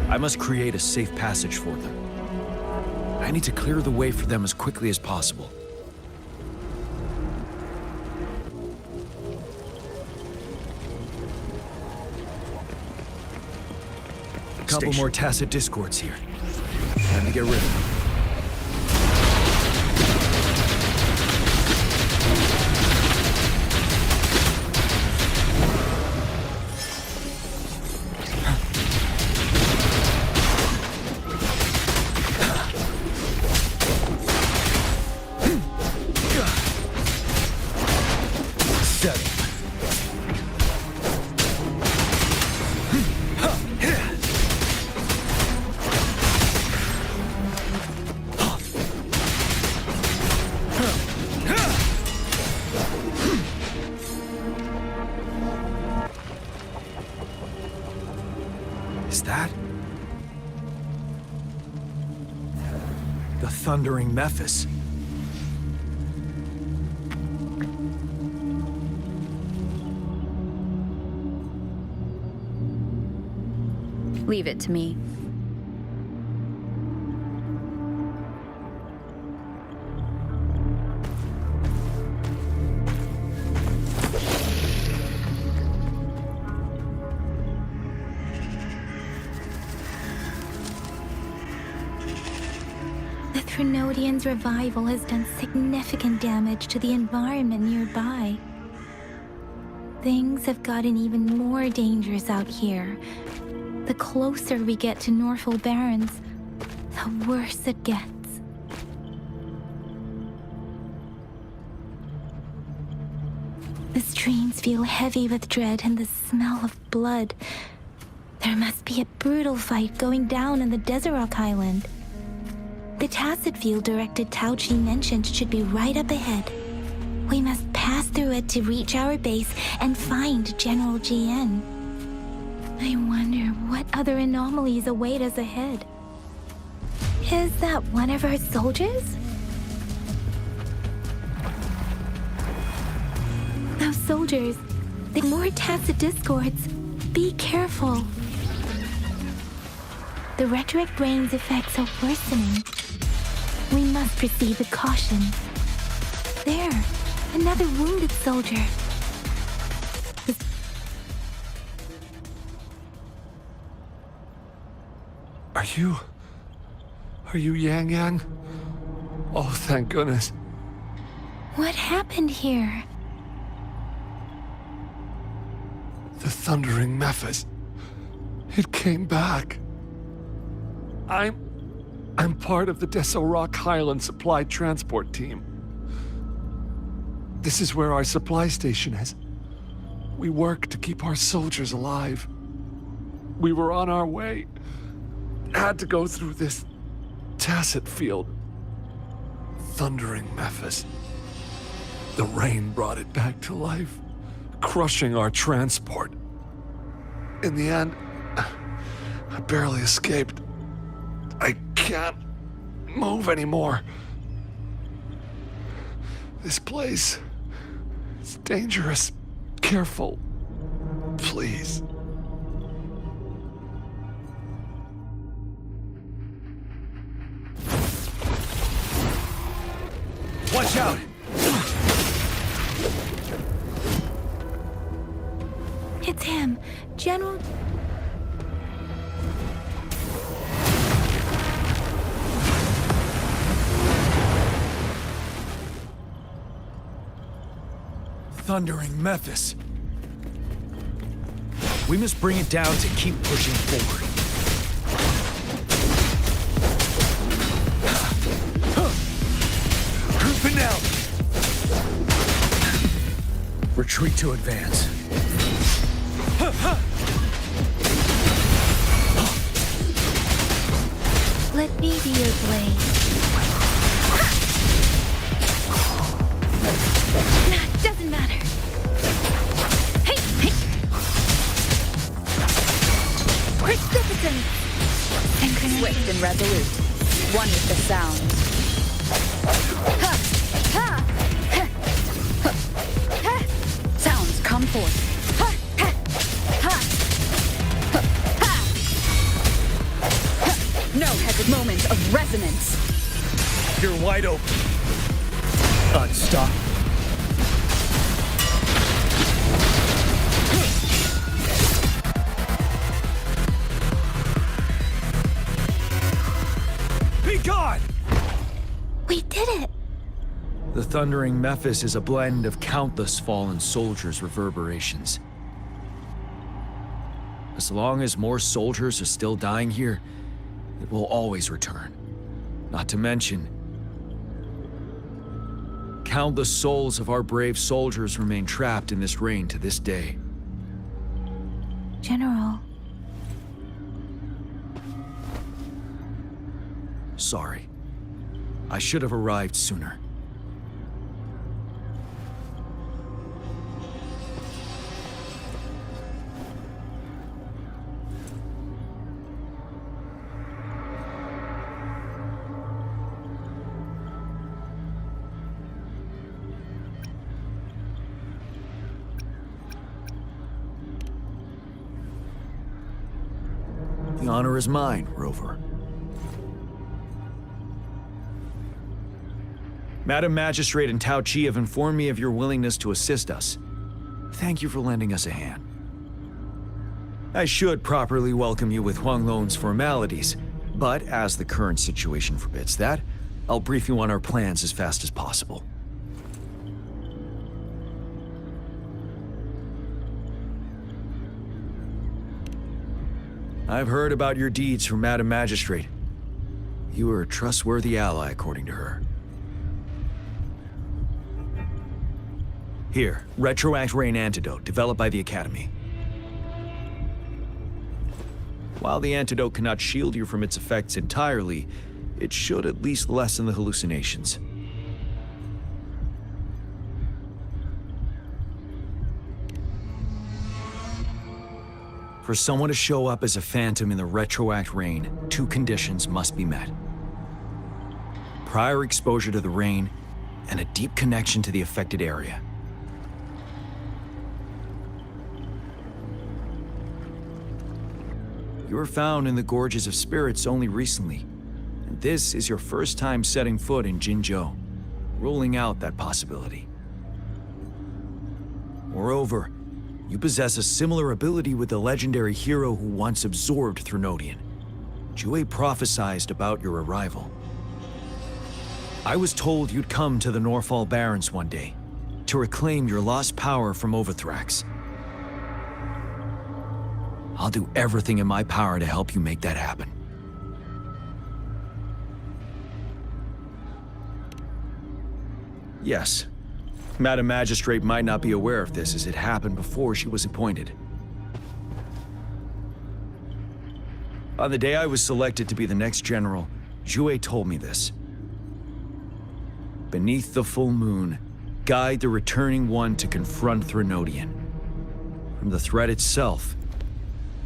I must create a safe passage for them. I need to clear the way for them as quickly as possible. A couple more tacit discords here. Time to get rid of them. Is that the thundering Mephis? Leave it to me. The Trinodian's revival has done significant damage to the environment nearby. Things have gotten even more dangerous out here. The closer we get to Northville Barrens, the worse it gets. The streams feel heavy with dread and the smell of blood. There must be a brutal fight going down in the Desert Rock Island. The tacit field directed Tao Chi mentioned should be right up ahead. We must pass through it to reach our base and find General GN. I wonder what other anomalies await us ahead. Is that one of our soldiers? Those soldiers, the more tacit discords. Be careful. The retroact rain's effects are worsening. We must proceed with caution. There, another wounded soldier. Are you Yang Yang? Oh, thank goodness. What happened here? The Thundering Mephis. It came back. I'm part of the Desert Rock Highland Supply Transport Team. This is where our supply station is. We work to keep our soldiers alive. We were on our way. Had to go through this tacit field. Thundering Mephis. The rain brought it back to life, crushing our transport. In the end, I barely escaped. I can't move anymore. This place is dangerous. Careful, please. Watch out! It's him, General... Thundering Mephis. We must bring it down to keep pushing forward. Group it now! Retreat to advance. Let me be your blade. Doesn't matter. Hey, hey. Precipitant. Swift and resolute. One with the sound. Sounds come forth. No hesitant moment of resonance. You're wide open. Stop. Be gone! We did it! The Thundering Mephis is a blend of countless fallen soldiers' reverberations. As long as more soldiers are still dying here, it will always return. Not to mention, countless souls of our brave soldiers remain trapped in this rain to this day. General. Sorry. I should have arrived sooner. The honor is mine, Rover. Madam Magistrate and Tao Chi have informed me of your willingness to assist us. Thank you for lending us a hand. I should properly welcome you with Huang Lon's formalities, but as the current situation forbids that, I'll brief you on our plans as fast as possible. I've heard about your deeds from Madam Magistrate. You are a trustworthy ally, according to her. Here, Retroact Rain Antidote, developed by the Academy. While the antidote cannot shield you from its effects entirely, it should at least lessen the hallucinations. For someone to show up as a phantom in the Retroact Rain, 2 conditions must be met. Prior exposure to the rain, and a deep connection to the affected area. You were found in the Gorges of Spirits only recently, and this is your first time setting foot in Jinzhou, ruling out that possibility. Moreover, you possess a similar ability with the legendary hero who once absorbed Threnodian. Jinzhou prophesied about your arrival. I was told you'd come to the Norfall Barrens one day, to reclaim your lost power from Overthrax. I'll do everything in my power to help you make that happen. Yes, Madam Magistrate might not be aware of this as it happened before she was appointed. On the day I was selected to be the next general, Jinzhou told me this. Beneath the full moon, guide the returning one to confront Threnodian. From the threat itself,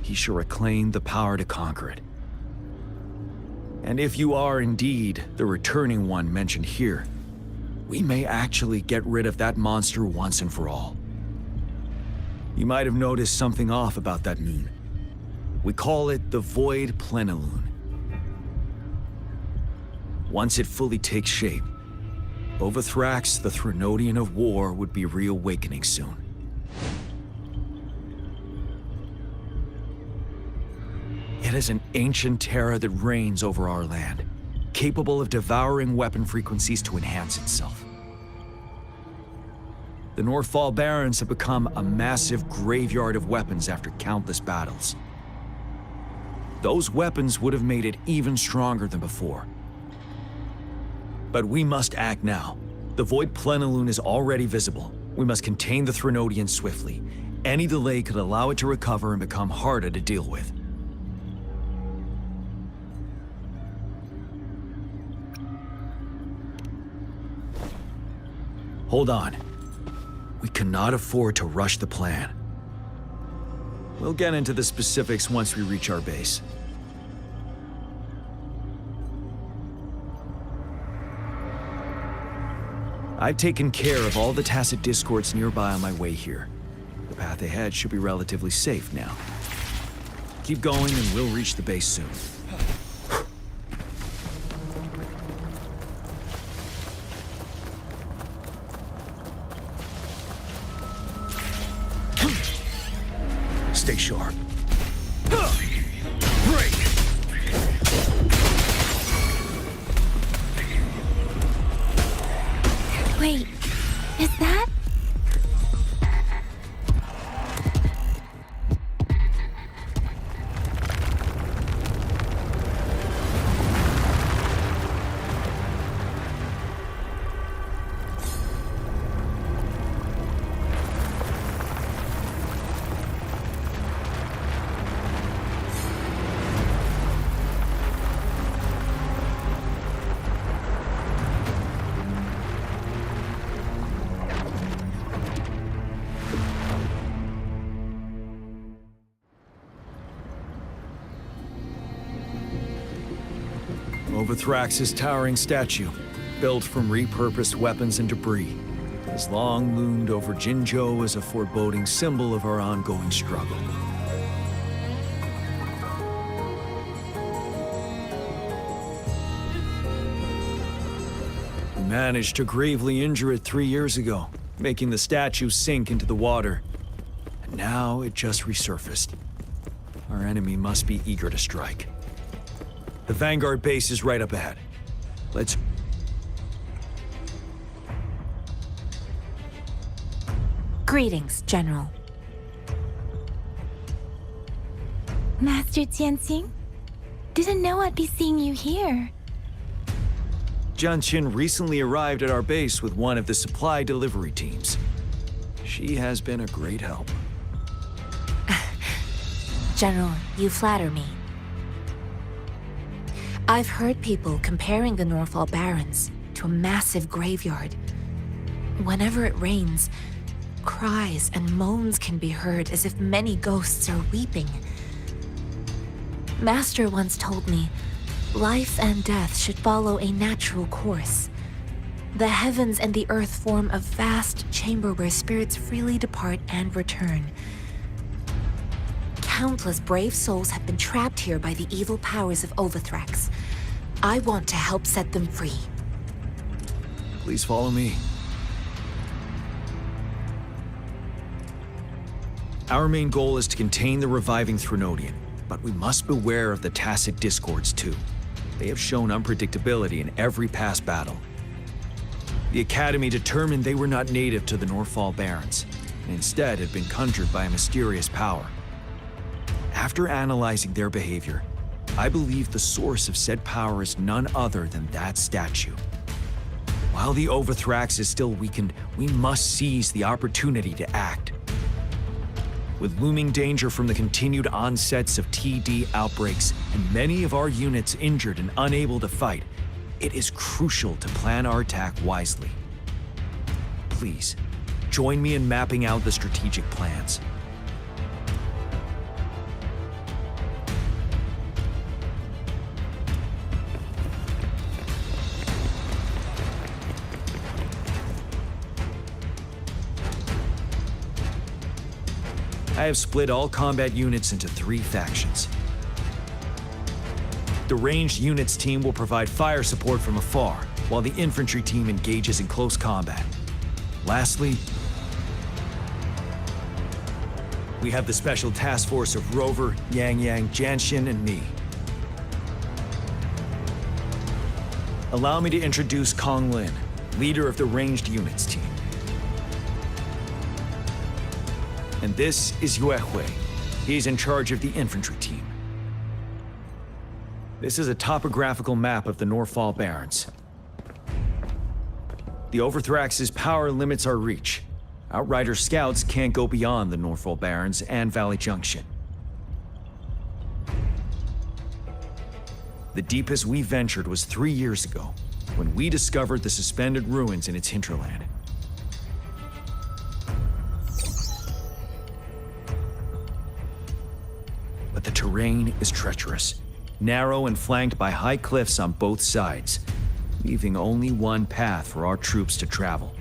he shall reclaim the power to conquer it. And if you are indeed the returning one mentioned here, we may actually get rid of that monster once and for all. You might have noticed something off about that moon. We call it the Void Plenilune. Once it fully takes shape, Overthrax, the Threnodian of War, would be reawakening soon. It is an ancient terror that reigns over our land, capable of devouring weapon frequencies to enhance itself. The Norfall Barrens have become a massive graveyard of weapons after countless battles. Those weapons would have made it even stronger than before. But we must act now. The Void Plenilune is already visible. We must contain the Threnodian swiftly. Any delay could allow it to recover and become harder to deal with. Hold on. We cannot afford to rush the plan. We'll get into the specifics once we reach our base. I've taken care of all the tacit discords nearby on my way here. The path ahead should be relatively safe now. Keep going and we'll reach the base soon. Stay sharp. Break! Wait, is that? Overthrax's towering statue, built from repurposed weapons and debris, has long loomed over Jinzhou as a foreboding symbol of our ongoing struggle. We managed to gravely injure it 3 years ago, making the statue sink into the water. And now it just resurfaced. Our enemy must be eager to strike. The Vanguard base is right up ahead. Let's... Greetings, General. Master Jianxing? Didn't know I'd be seeing you here. Jianqin recently arrived at our base with one of the supply delivery teams. She has been a great help. General, you flatter me. I've heard people comparing the Norfall Barrens to a massive graveyard. Whenever it rains, cries and moans can be heard as if many ghosts are weeping. Master once told me, life and death should follow a natural course. The heavens and the earth form a vast chamber where spirits freely depart and return. Countless brave souls have been trapped here by the evil powers of Overthrax. I want to help set them free. Please follow me. Our main goal is to contain the reviving Threnodian, but we must beware of the Tacet Discords too. They have shown unpredictability in every past battle. The Academy determined they were not native to the Norfall Barrens, and instead had been conjured by a mysterious power. After analyzing their behavior, I believe the source of said power is none other than that statue. While the Overthrax is still weakened, we must seize the opportunity to act. With looming danger from the continued onsets of TD outbreaks and many of our units injured and unable to fight, it is crucial to plan our attack wisely. Please, join me in mapping out the strategic plans. I have split all combat units into 3 factions. The ranged units team will provide fire support from afar, while the infantry team engages in close combat. Lastly, we have the special task force of Rover, Yang Yang, Janshin, and me. Allow me to introduce Kong Lin, leader of the ranged units team. And this is Yue Hui. He's in charge of the infantry team. This is a topographical map of the Norfall Barrens. The Overthrax's power limits our reach. Outrider scouts can't go beyond the Norfall Barrens and Valley Junction. The deepest we ventured was 3 years ago, when we discovered the suspended ruins in its hinterland. But the terrain is treacherous, narrow and flanked by high cliffs on both sides, leaving only one path for our troops to travel.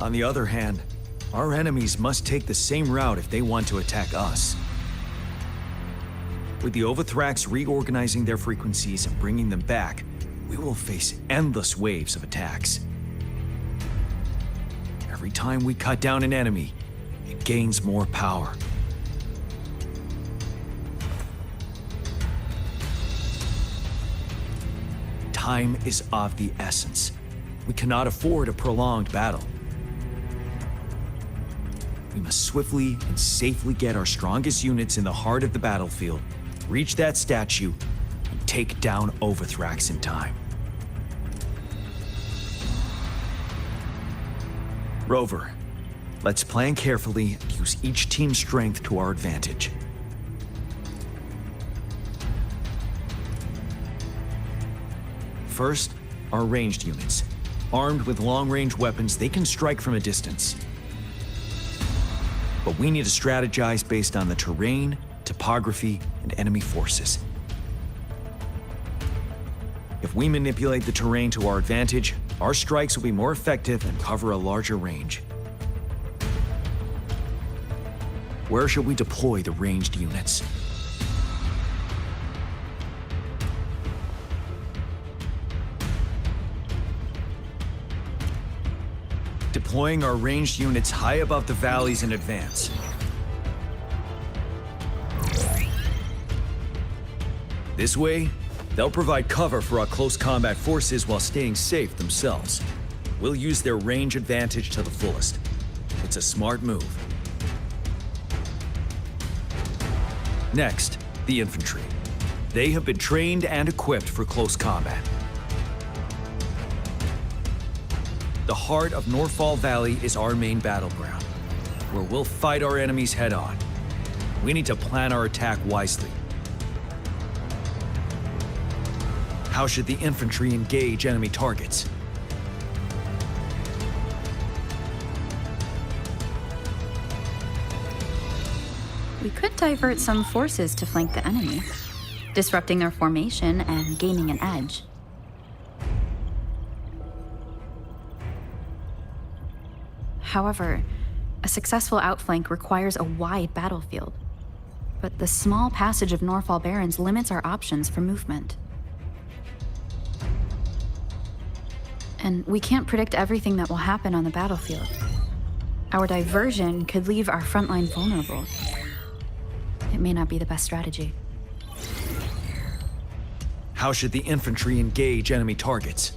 On the other hand, our enemies must take the same route if they want to attack us. With the Overthrax reorganizing their frequencies and bringing them back, we will face endless waves of attacks. Every time we cut down an enemy, it gains more power. Time is of the essence. We cannot afford a prolonged battle. We must swiftly and safely get our strongest units in the heart of the battlefield, reach that statue, and take down Overthrax in time. Rover, let's plan carefully and use each team's strength to our advantage. First, our ranged units. Armed with long-range weapons, they can strike from a distance. But we need to strategize based on the terrain, topography, and enemy forces. If we manipulate the terrain to our advantage, our strikes will be more effective and cover a larger range. Where should we deploy the ranged units? Deploying our ranged units high above the valleys in advance. This way, they'll provide cover for our close combat forces while staying safe themselves. We'll use their range advantage to the fullest. It's a smart move. Next, the infantry. They have been trained and equipped for close combat. The heart of Northfall Valley is our main battleground, where we'll fight our enemies head-on. We need to plan our attack wisely. How should the infantry engage enemy targets? We could divert some forces to flank the enemy, disrupting their formation and gaining an edge. However, a successful outflank requires a wide battlefield. But the small passage of Northfall Barrens limits our options for movement. And we can't predict everything that will happen on the battlefield. Our diversion could leave our front line vulnerable. It may not be the best strategy. How should the infantry engage enemy targets?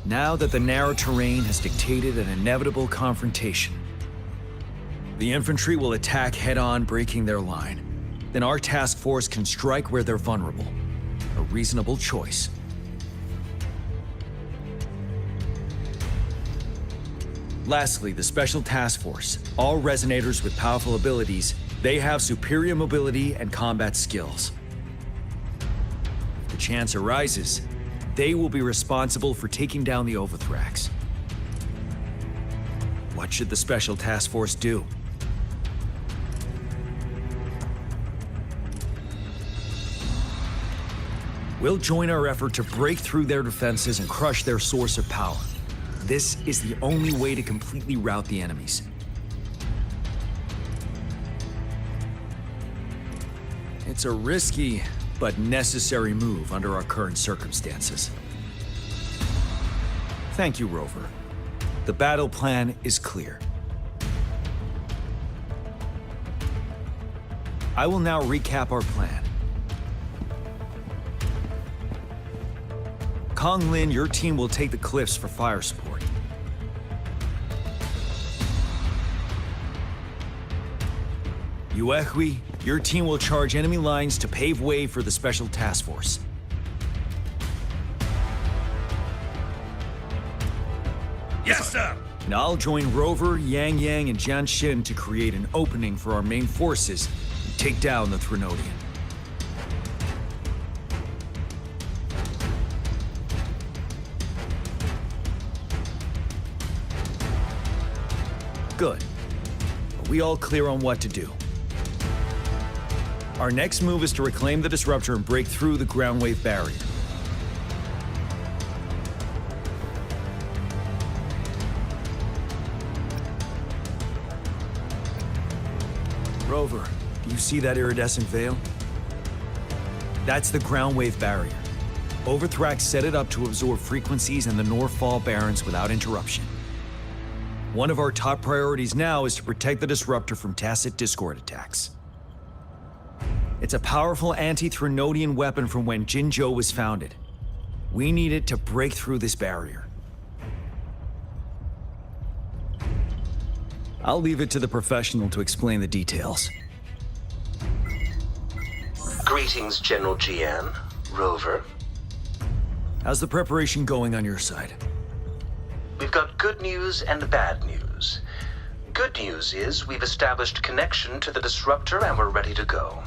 Now that the narrow terrain has dictated an inevitable confrontation, the infantry will attack head-on, breaking their line. Then our task force can strike where they're vulnerable. A reasonable choice. Lastly, the Special Task Force. All resonators with powerful abilities, they have superior mobility and combat skills. If the chance arises, they will be responsible for taking down the Overthrax. What should the Special Task Force do? We'll join our effort to break through their defenses and crush their source of power. This is the only way to completely rout the enemies. It's a risky but necessary move under our current circumstances. Thank you, Rover. The battle plan is clear. I will now recap our plan. Kong Lin, your team will take the cliffs for fire support. Yuehui, your team will charge enemy lines to pave way for the Special Task Force. Yes, sir! And I'll join Rover, Yang Yang, and Jian Xin to create an opening for our main forces and take down the Threnodian. Good. Are we all clear on what to do? Our next move is to reclaim the disruptor and break through the ground wave barrier. Rover, do you see that iridescent veil? That's the ground wave barrier. Overthrax set it up to absorb frequencies in the Northfall Barrens without interruption. One of our top priorities now is to protect the disruptor from tacit Discord attacks. It's a powerful anti-Threnodian weapon from when Jinzhou was founded. We need it to break through this barrier. I'll leave it to the professional to explain the details. Greetings, General Jian. Rover. How's the preparation going on your side? We've got good news and bad news. Good news is we've established connection to the disruptor and we're ready to go.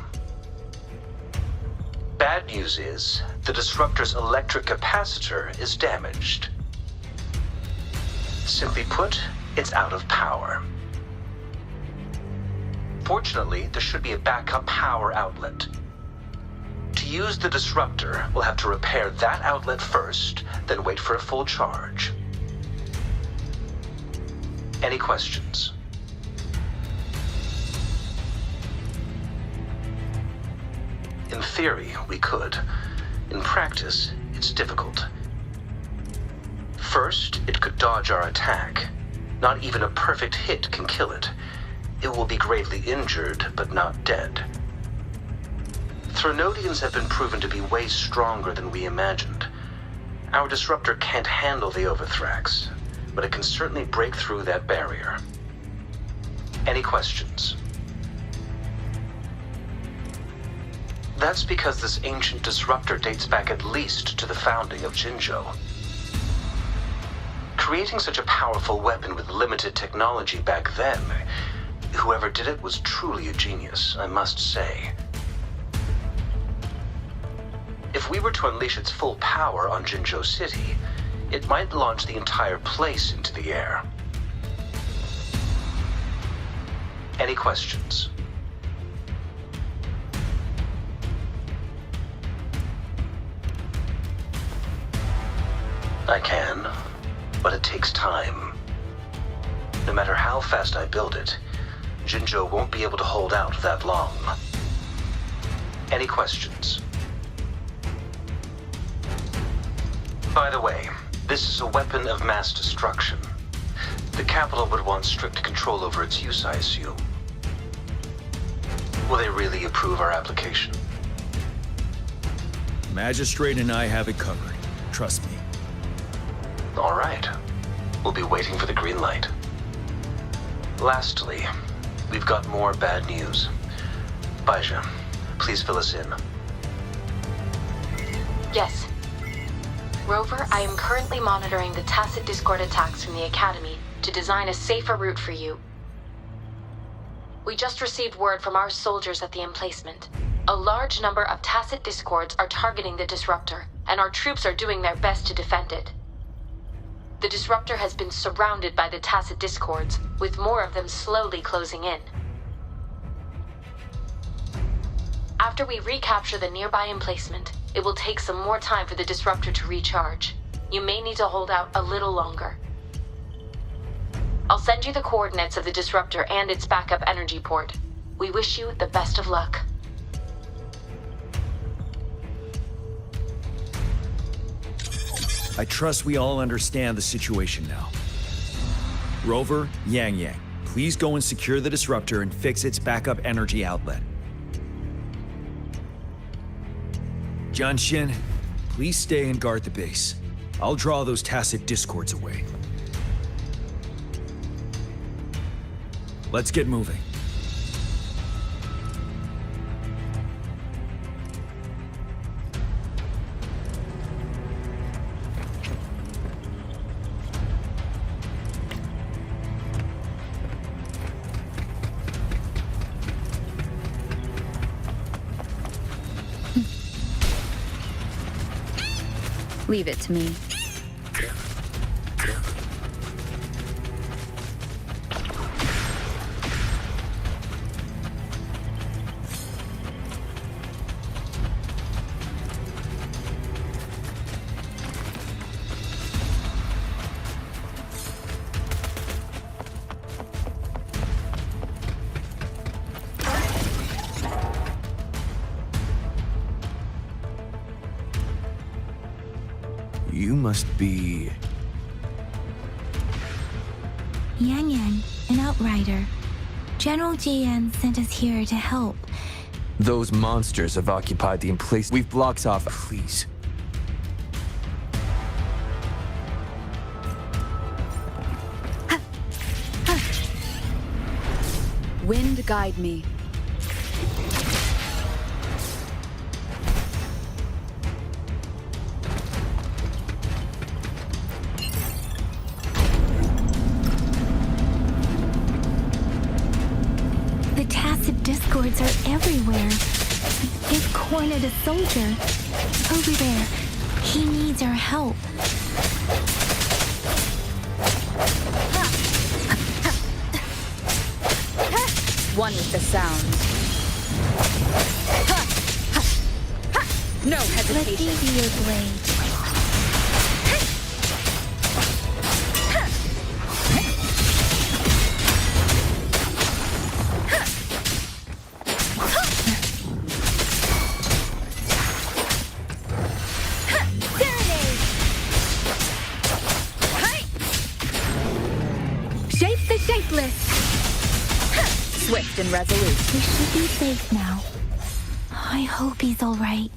Bad news is the disruptor's electric capacitor is damaged. Simply put, it's out of power. Fortunately, there should be a backup power outlet. To use the disruptor, we'll have to repair that outlet first, then wait for a full charge. Any questions? In theory, we could. In practice, it's difficult. First, it could dodge our attack. Not even a perfect hit can kill it. It will be gravely injured, but not dead. Threnodians have been proven to be way stronger than we imagined. Our disruptor can't handle the Overthrax, but it can certainly break through that barrier. Any questions? That's because this ancient disruptor dates back at least to the founding of Jinzhou. Creating such a powerful weapon with limited technology back then, whoever did it was truly a genius, I must say. If we were to unleash its full power on Jinzhou City, it might launch the entire place into the air. Any questions? I can, but it takes time. No matter how fast I build it, Jinzhou won't be able to hold out that long. Any questions? By the way, this is a weapon of mass destruction. The capital would want strict control over its use, I assume. Will they really approve our application? Magistrate and I have it covered. Trust me. All right. We'll be waiting for the green light. Lastly, we've got more bad news. Baizha, please fill us in. Yes. Rover, I am currently monitoring the tacit discord attacks from the Academy to design a safer route for you. We just received word from our soldiers at the emplacement. A large number of tacit discords are targeting the disruptor, and our troops are doing their best to defend it. The disruptor has been surrounded by the tacit discords, with more of them slowly closing in. After we recapture the nearby emplacement, it will take some more time for the disruptor to recharge. You may need to hold out a little longer. I'll send you the coordinates of the disruptor and its backup energy port. We wish you the best of luck. I trust we all understand the situation now. Rover, Yang, please go and secure the disruptor and fix its backup energy outlet. Jianxin, please stay and guard the base. I'll draw those tacit discords away. Let's get moving. Leave it to me. You must be... Yang, an outrider. General Jian sent us here to help. Those monsters have occupied the emplacement. We've blocked off. Please. Wind guide me. The tacit discords are everywhere. It cornered a soldier. Over there. He needs our help. One with the sound. No Let me hesitation. be your blade. Shape the shapeless. Swift and resolute. We should be safe now. I hope he's all right.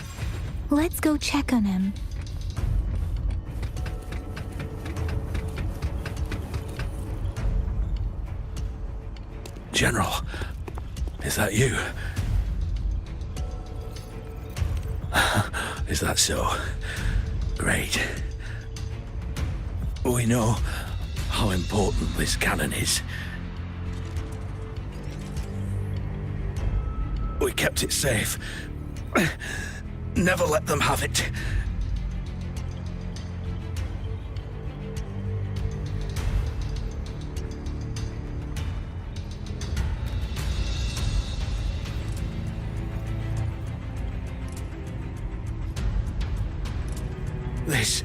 Let's go check on him. General, is that you? Is that so? Great. We know how important this cannon is. We kept it safe. Never let them have it. This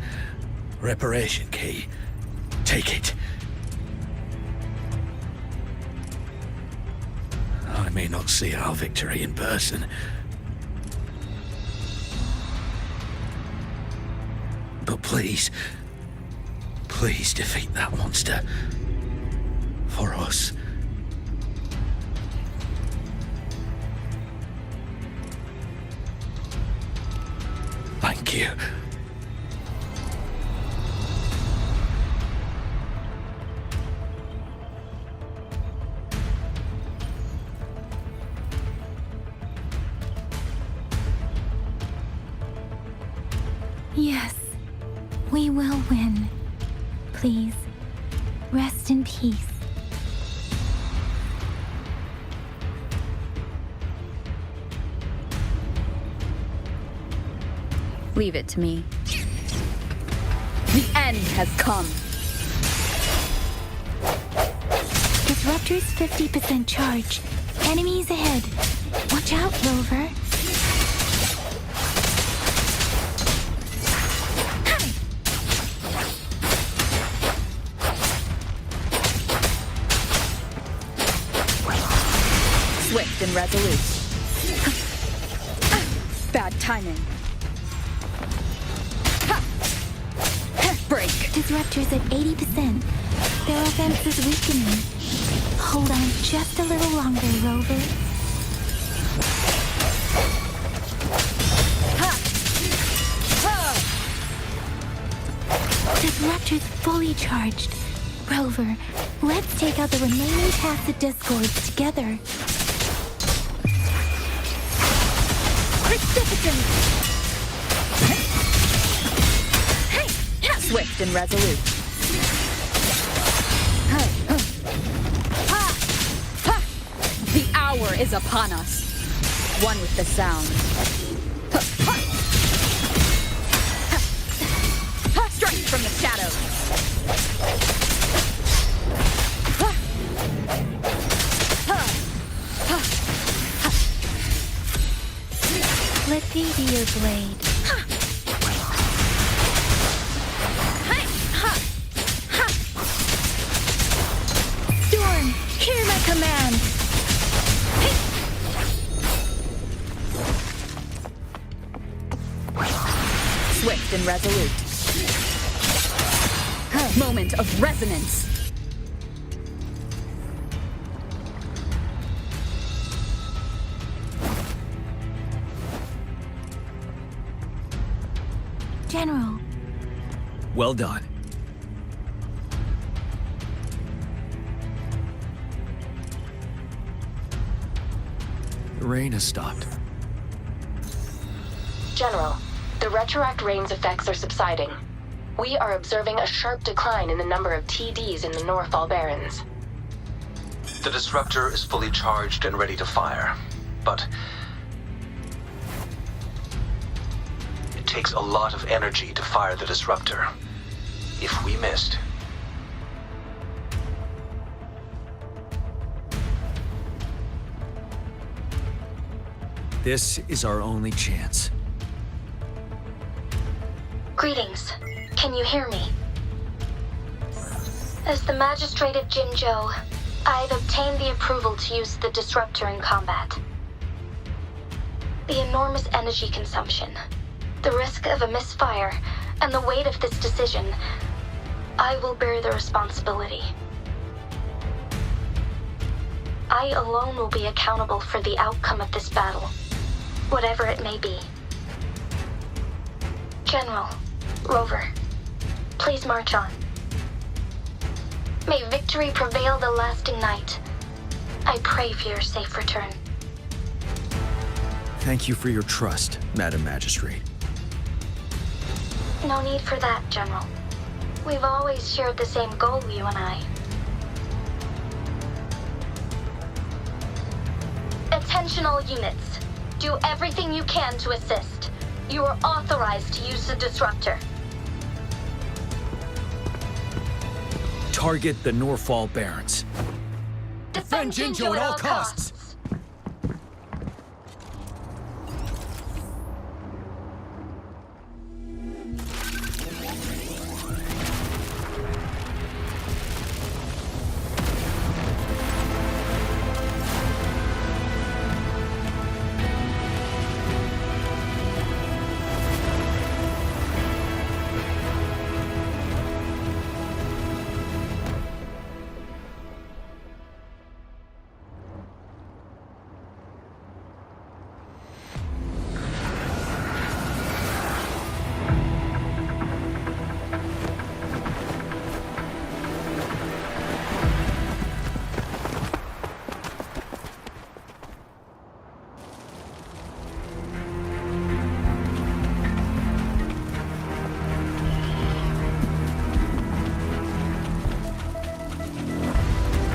reparation key. Take it. I may not see our victory in person. But please, please defeat that monster. For us. Thank you. Yes, we will win. Please, rest in peace. Leave it to me. The end has come. Disruptor's 50% charge. Enemies ahead. Watch out, Rover. Swift and resolute. Bad timing. Break. Disruptor's at 80%. Their offense is weakening. Hold on just a little longer, Rover. Disruptor's fully charged. Rover, let's take out the remaining tacit discords together. Precipitant! Swift and resolute. The hour is upon us. One with the sound. Strike from the shadows. Let me be your blade. Storm, hear my command. Swift and resolute. Moment of resonance. General. Well done. The rain has stopped. General, the retroact rain's effects are subsiding. We are observing a sharp decline in the number of TDs in the Northall Barrens. The disruptor is fully charged and ready to fire, but it takes a lot of energy to fire the disruptor. If we missed, This is our only chance. Greetings. Can you hear me? As the Magistrate of Jinzhou, I've obtained the approval to use the disruptor in combat. The enormous energy consumption, the risk of a misfire, and the weight of this decision, I will bear the responsibility. I alone will be accountable for the outcome of this battle, whatever it may be. General, Rover, please march on. May victory prevail the lasting night. I pray for your safe return. Thank you for your trust, Madam Magistrate. No need for that, General. We've always shared the same goal, you and I. Attention all units. Do everything you can to assist. You are authorized to use the disruptor. Target the Norfall Barrens. Defend Jinzhou at all costs.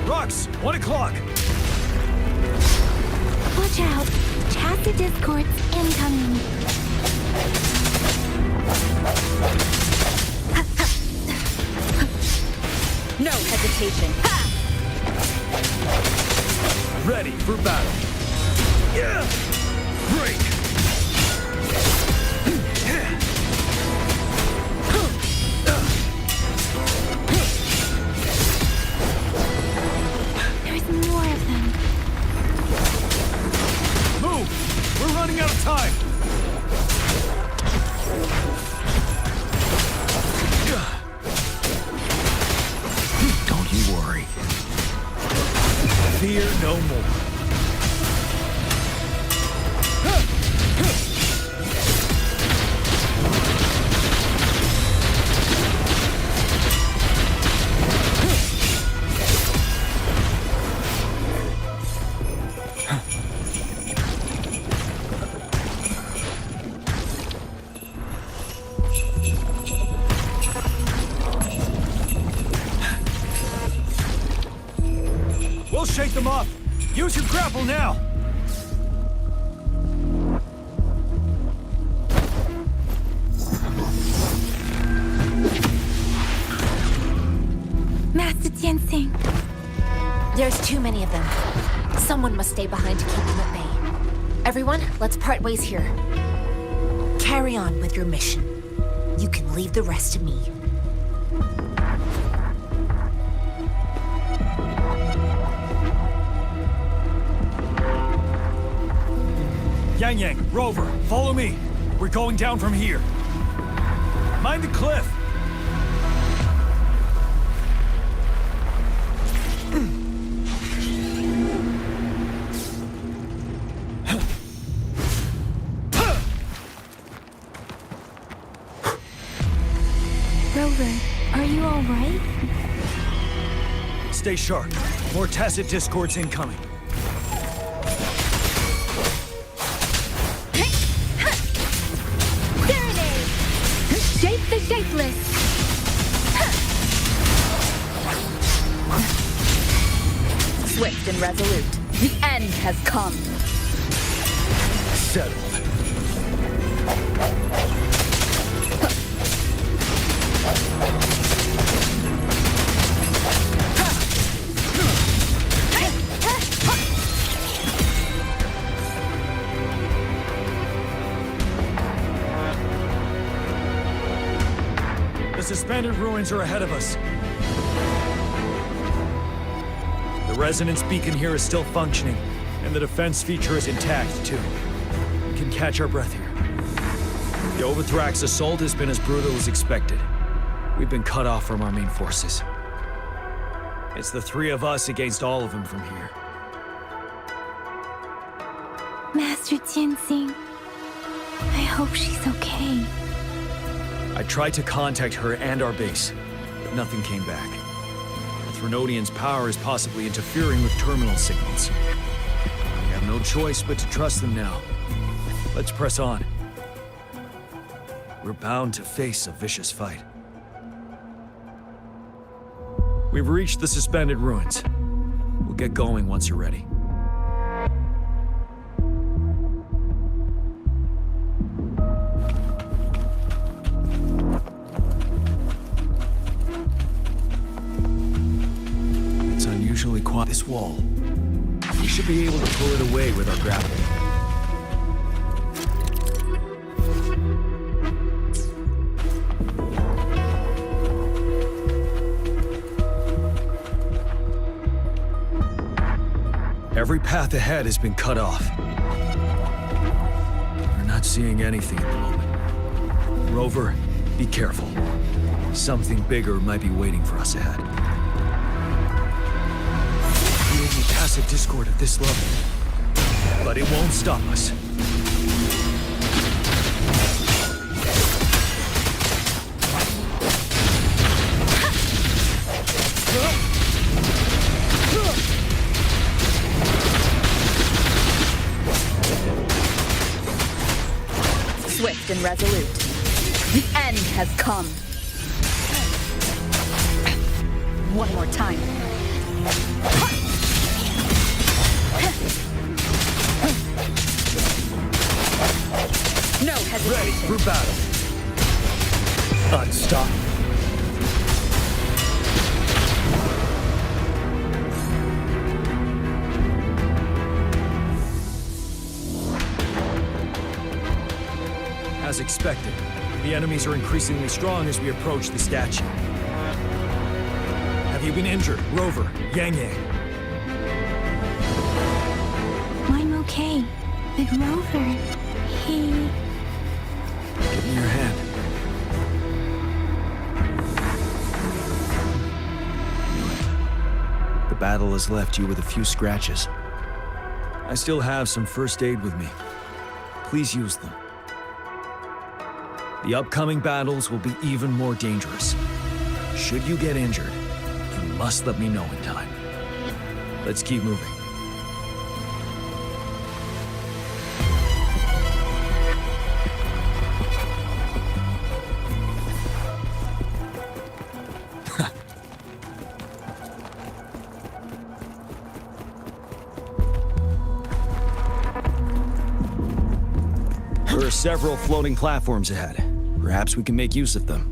Rocks, 1 o'clock. Watch out! Chassis discords incoming. No hesitation. Ha! Ready for battle. Yeah! Break! There's more of them. Move! We're running out of time! Don't you worry. Fear no more. We'll shake them off. Use your grapple now. Master Jinzhou. There's too many of them. Someone must stay behind to keep them at bay. Everyone, let's part ways here. Carry on with your mission. You can leave the rest to me. Yang Yang, Rover, follow me. We're going down from here. Mind the cliff. Rover, are you all right? Stay sharp. More tacit discords incoming. There it is! Shape the shapeless! Swift and resolute. The end has come. Settled. The suspended ruins are ahead of us. The resonance beacon here is still functioning, and the defense feature is intact, too. We can catch our breath here. The Overthrax assault has been as brutal as expected. We've been cut off from our main forces. It's the three of us against all of them from here. Master Jinzhou. I hope she's okay. I tried to contact her and our base, but nothing came back. The Threnodian's power is possibly interfering with terminal signals. We have no choice but to trust them now. Let's press on. we're bound to face a vicious fight. We've reached the suspended ruins. We'll get going once you're ready. It's unusually quiet. This wall. We should be able to pull it away with our grapple. Every path ahead has been cut off. We're not seeing anything at the moment. Rover, be careful. Something bigger might be waiting for us ahead. Creating passive discord at this level. But it won't stop us. Swift and resolute. The end has come. One more time. No hesitation. Ready for battle. Unstoppable. As expected, the enemies are increasingly strong as we approach the statue. Have you been injured, Rover, Yang Yang? I'm okay. But Rover, he... Give me your hand. The battle has left you with a few scratches. I still have some first aid with me. Please use them. The upcoming battles will be even more dangerous. Should you get injured, you must let me know in time. Let's keep moving. There are several floating platforms ahead. Perhaps we can make use of them.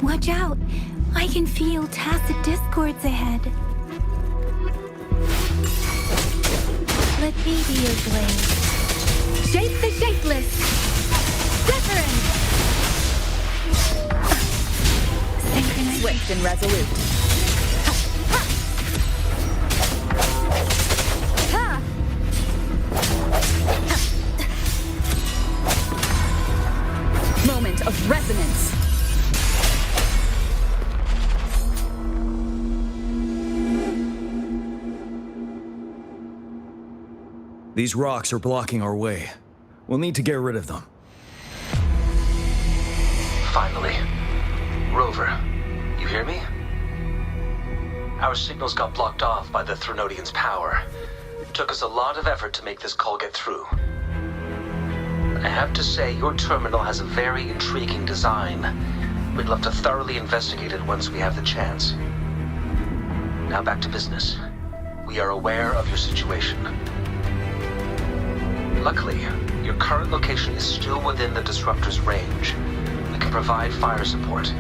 Watch out! I can feel tacit discords ahead. Let me be your blade. Shape the shapeless! Wuthering! Swift and resolute. Moment of resonance. These rocks are blocking our way. We'll need to get rid of them. Finally. Rover, you hear me? Our signals got blocked off by the Threnodian's power. It took us a lot of effort to make this call get through. I have to say, your terminal has a very intriguing design. We'd love to thoroughly investigate it once we have the chance. Now back to business. We are aware of your situation. Luckily, your current location is still within the disruptor's range. We can provide fire support.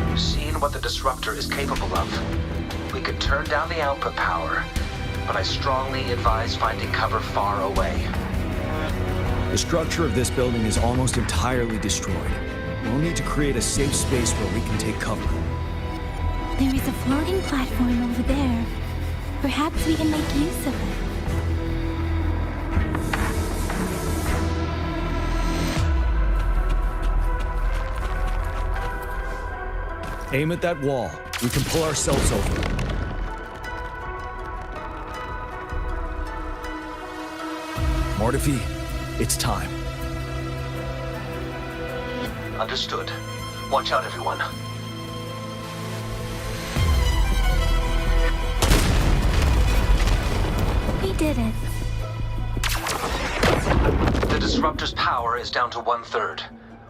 You've seen what the disruptor is capable of. We could turn down the output power, but I strongly advise finding cover far away. The structure of this building is almost entirely destroyed. We'll need to create a safe space where we can take cover. There is a floating platform over there. Perhaps we can make use of it. Aim at that wall. We can pull ourselves over. Mortifi, it's time. Understood. Watch out, everyone. did it. The disruptor's power is down to 1/3.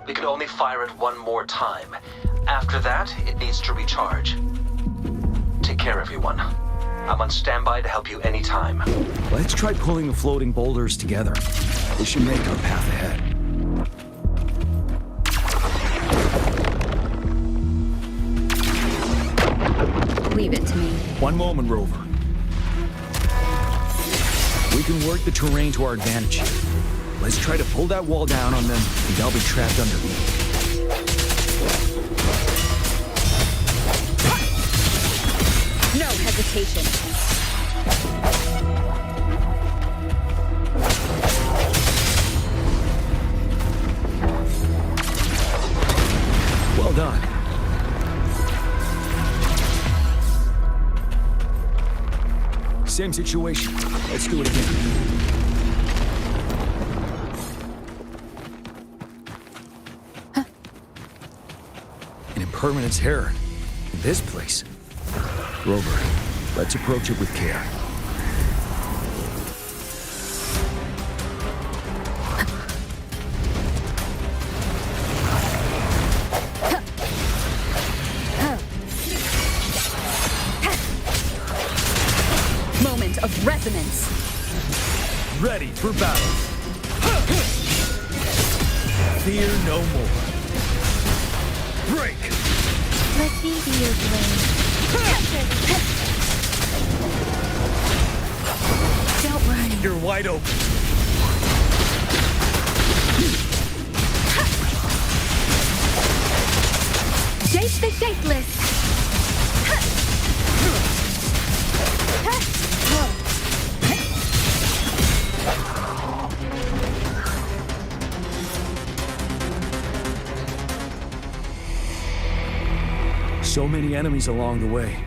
We can only fire it one more time. After that, it needs to recharge. Take care, everyone. I'm on standby to help you anytime. Let's try pulling the floating boulders together. This should make our path ahead. Leave it to me. One moment, Rover. We can work the terrain to our advantage here. Let's try to pull that wall down on them, and they'll be trapped underneath. No hesitation. Well done. Same situation. Let's do it again. An impermanence error in this place. Rover, let's approach it with care. Moment of resonance. Ready for battle. Fear no more. Break! Let me be your blade. Don't worry. You're wide open. Shape the shapeless. So many enemies along the way.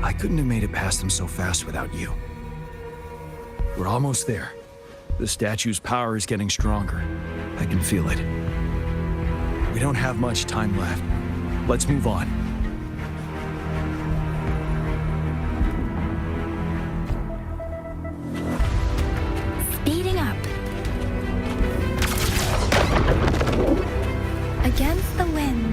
I couldn't have made it past them so fast without you. We're almost there. The statue's power is getting stronger. I can feel it. We don't have much time left. Let's move on. Speeding up. Against the wind.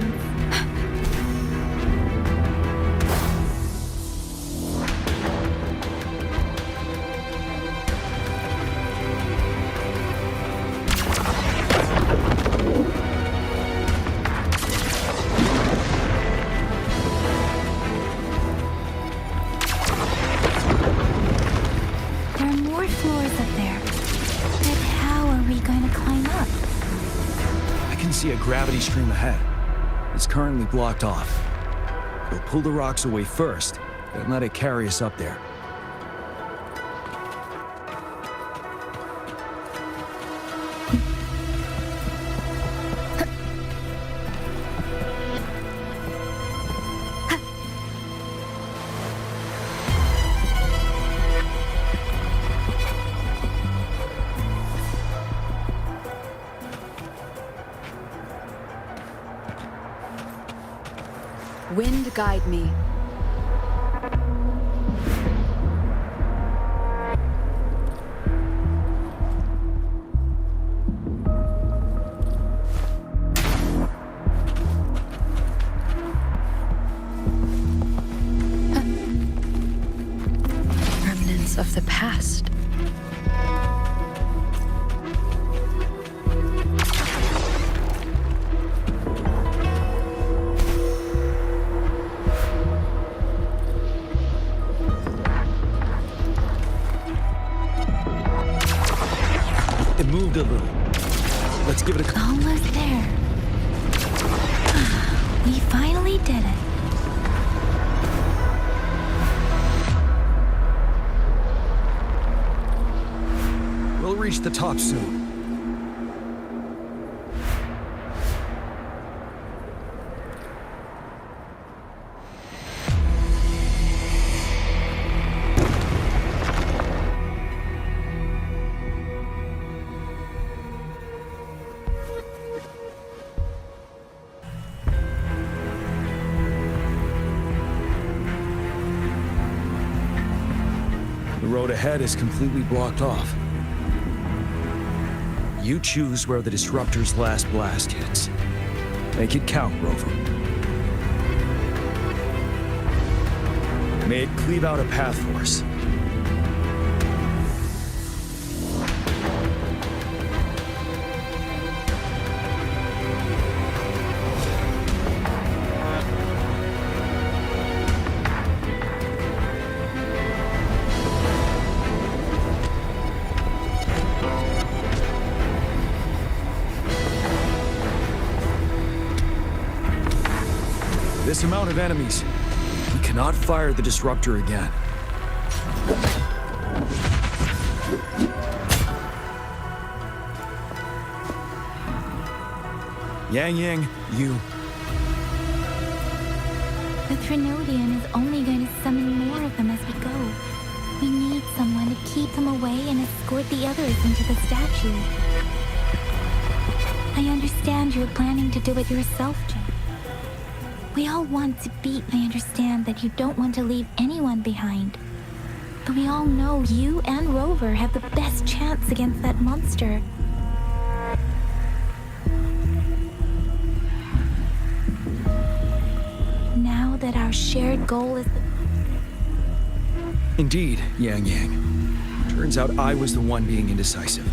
There are more floors up there. But how are we going to climb up? I can see a gravity stream ahead. It's currently blocked off. We'll pull the rocks away first, then let it carry us up there. Wind guide me. Remnants of the past. It moved a little. Let's give it a... Almost there. We finally did it. We'll reach the top soon. The road ahead is completely blocked off. You choose where the disruptor's last blast hits. Make it count, Rover. May it cleave out a path for us. This amount of enemies, we cannot fire the disruptor again. Yang, you... The Trinodian is only going to summon more of them as we go. We need someone to keep them away and escort the others into the statue. I understand you're planning to do it yourself, Jim. We all want to beat. I understand that you don't want to leave anyone behind. But we all know you and Rover have the best chance against that monster. Now that our shared goal is... Indeed, Yang. Turns out I was the one being indecisive.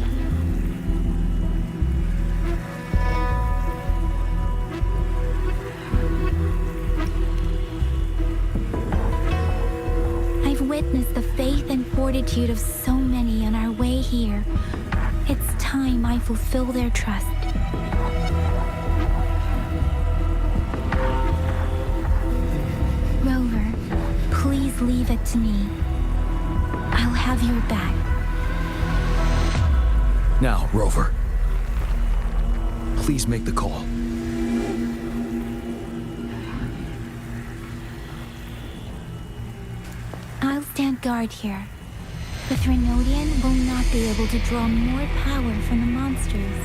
Witnessed the faith and fortitude of so many on our way here. It's time I fulfill their trust. Rover, please leave it to me. I'll have your back. Now, Rover. Please make the call. I'll stand guard here. The Trinodian will not be able to draw more power from the monsters.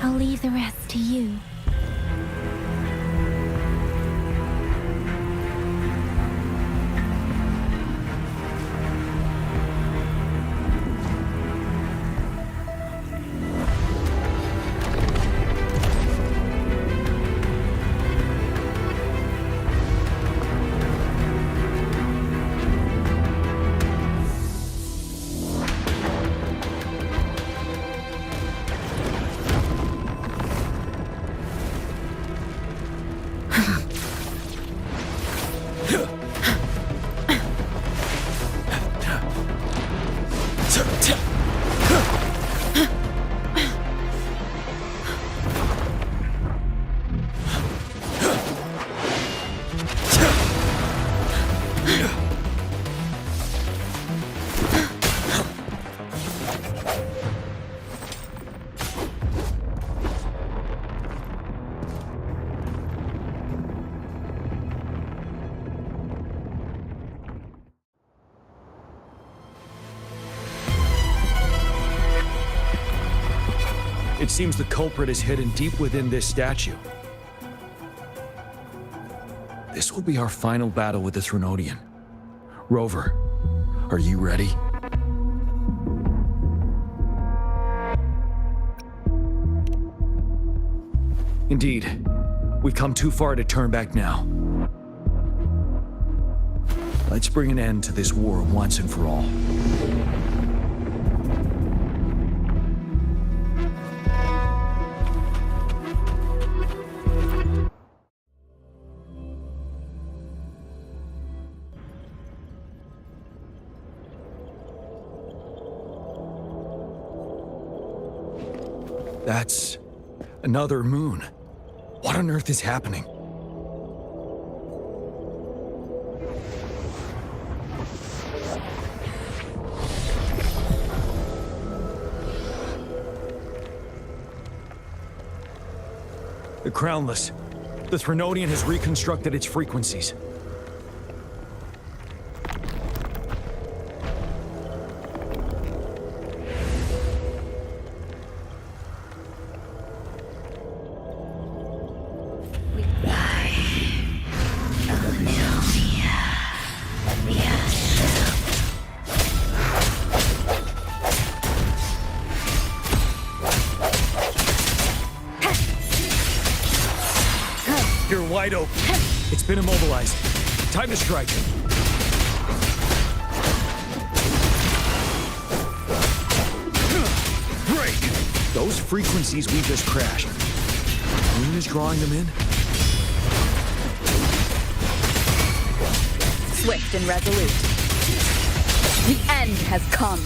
I'll leave the rest to you. It seems the culprit is hidden deep within this statue. This will be our final battle with the Trinodian. Rover, are you ready? Indeed, we've come too far to turn back now. Let's bring an end to this war once and for all. That's another moon. What on earth is happening? The Crownless. The Trinodian has reconstructed its frequencies. wide open. It's been immobilized. Time to strike. Great! Those frequencies we just crashed. The moon is drawing them in? Swift and resolute. The end has come.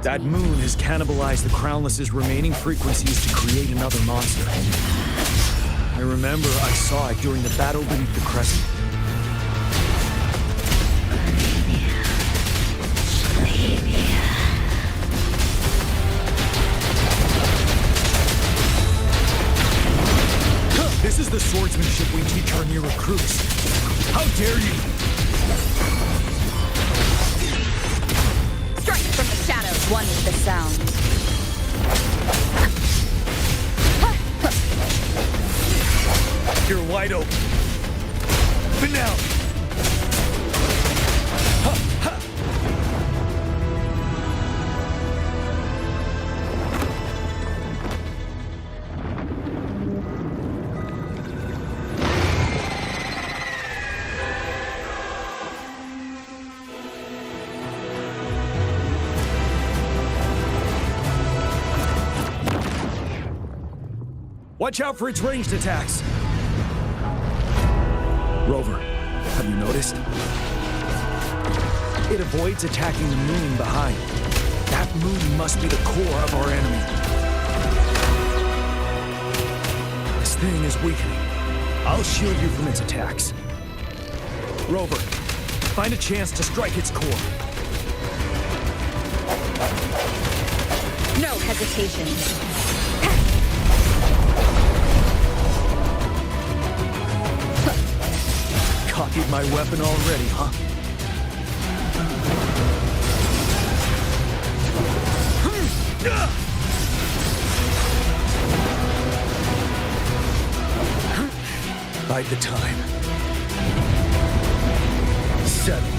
That moon has cannibalized the Crownless's remaining frequencies to create another monster. I remember I saw it during the battle beneath the crescent. This is the swordsmanship we teach our new recruits. How dare you! From the shadows, one with the sound. You're wide open. But now. Watch out for its ranged attacks. Rover, have you noticed? It avoids attacking the moon behind. That moon must be the core of our enemy. This thing is weakening. I'll shield you from its attacks. Rover, find a chance to strike its core. No hesitation. Copied my weapon already, huh? Bide the time. Settled.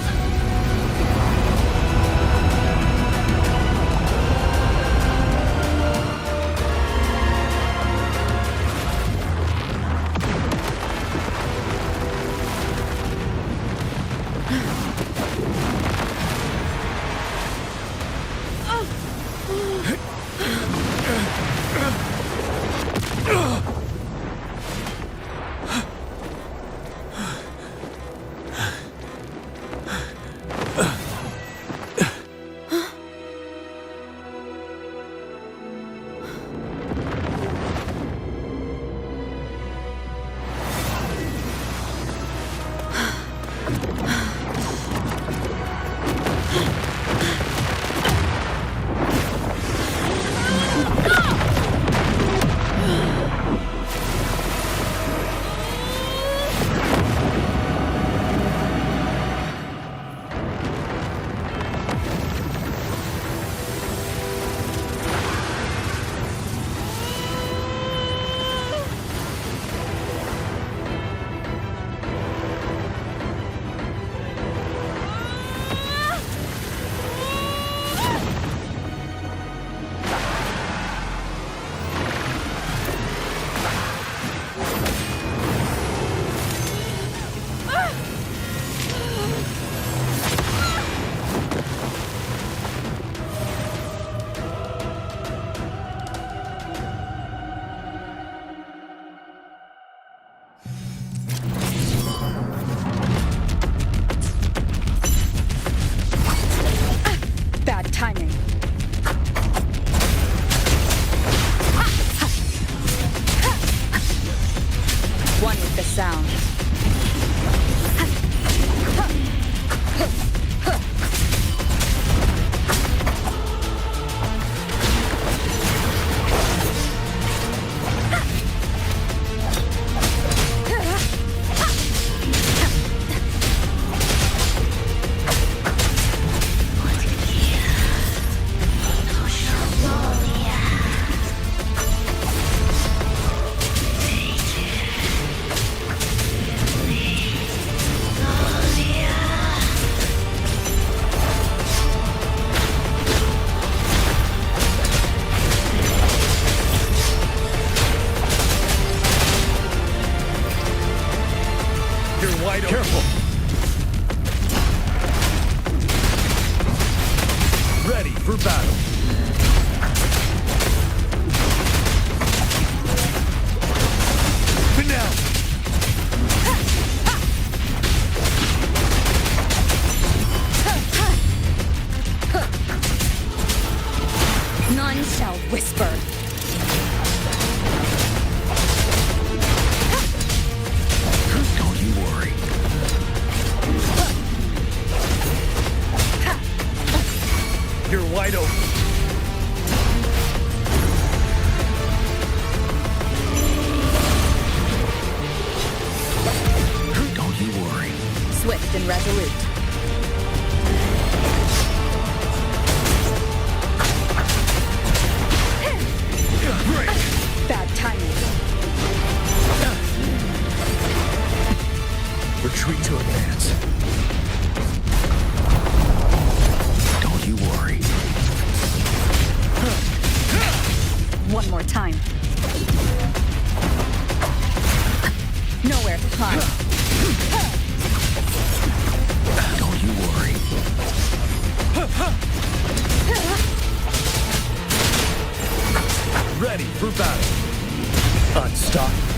for battle. Finale. None shall whisper. Don't you worry. You're wide open. Don't you worry. Swift and resolute. Bad timing. Retreat to advance. Don't you worry. One more time. Nowhere to hide. Don't you worry. Ready for battle. Unstoppable.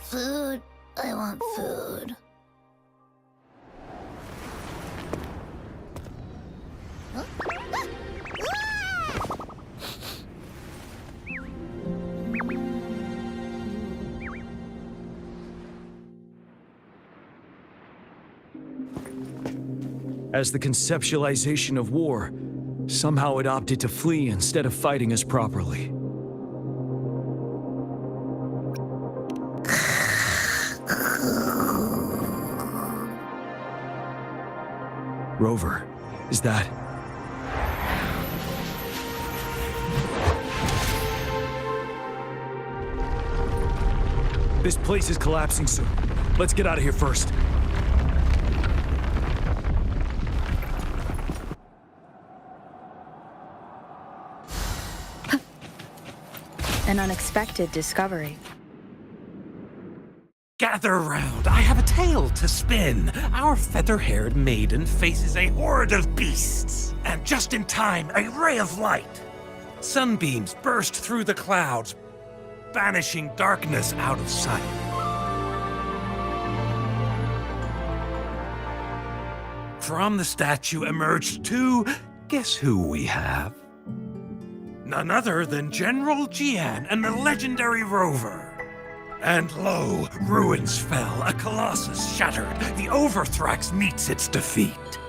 Food. I want food. As the conceptualization of war, somehow it opted to flee instead of fighting us properly. Rover, is that... This place is collapsing soon. Let's get out of here first. An unexpected discovery. Gather round, I have a tale to spin. Our feather-haired maiden faces a horde of beasts. And just in time, a ray of light. Sunbeams burst through the clouds, banishing darkness out of sight. From the statue emerged two... Guess who we have? None other than General Jian and the legendary Rover. And lo, ruins fell, a colossus shattered, the Overthrax meets its defeat.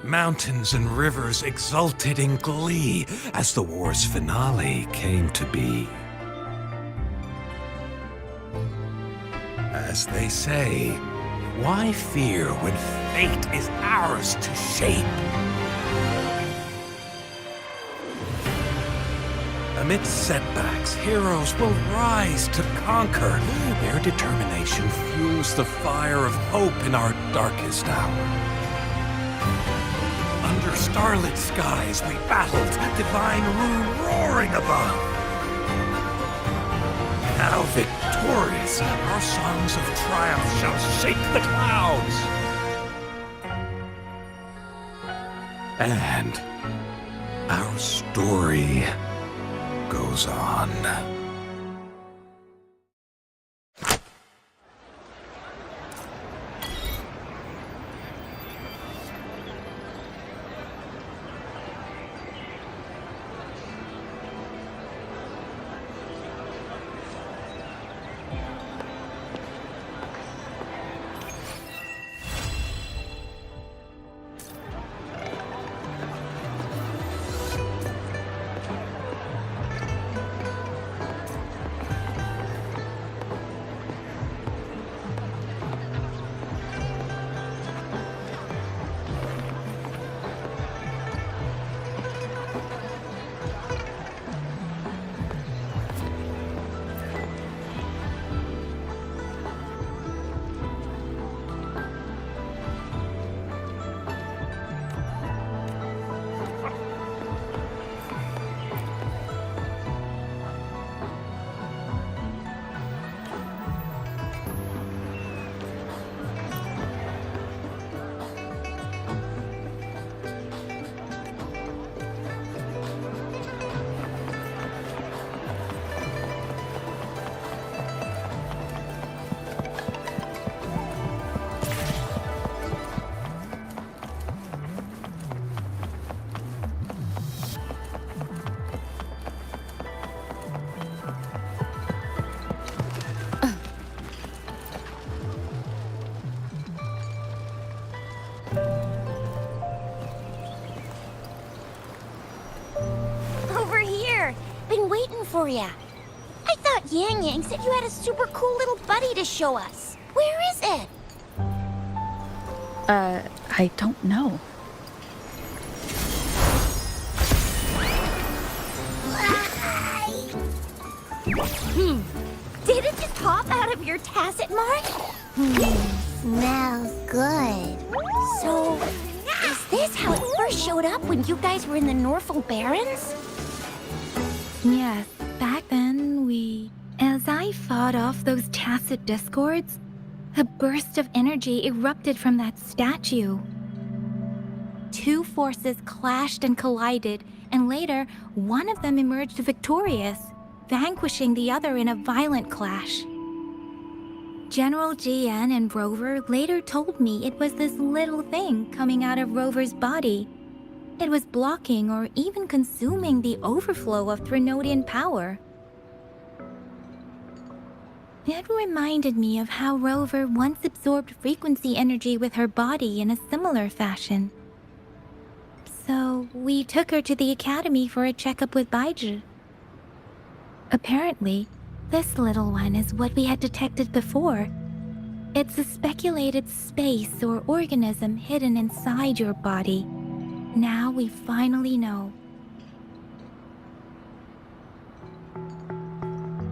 Mountains and rivers exulted in glee as the war's finale came to be. As they say, why fear when fate is ours to shape? Amidst setbacks, heroes will rise to conquer. Their determination fuels the fire of hope in our darkest hour. Under starlit skies we battled, divine rune roaring above. Now victorious, our songs of triumph shall shake the clouds. And our story goes on. Been waiting for ya. I thought Yang Yang said you had a super cool little buddy to show us. Where is it? I don't know. Did it just pop out of your tacit mark? Smells good. So, is this how it first showed up when you guys were in the Norfolk Barrens? Yes, back then as I fought off those tacit discords, a burst of energy erupted from that statue. Two forces clashed and collided, and later, one of them emerged victorious, vanquishing the other in a violent clash. General GN and Rover later told me it was this little thing coming out of Rover's body. It was blocking or even consuming the overflow of Threnodian power. It reminded me of how Rover once absorbed frequency energy with her body in a similar fashion. So we took her to the academy for a checkup with Baizhi. Apparently, this little one is what we had detected before. It's a speculated space or organism hidden inside your body. Now we finally know.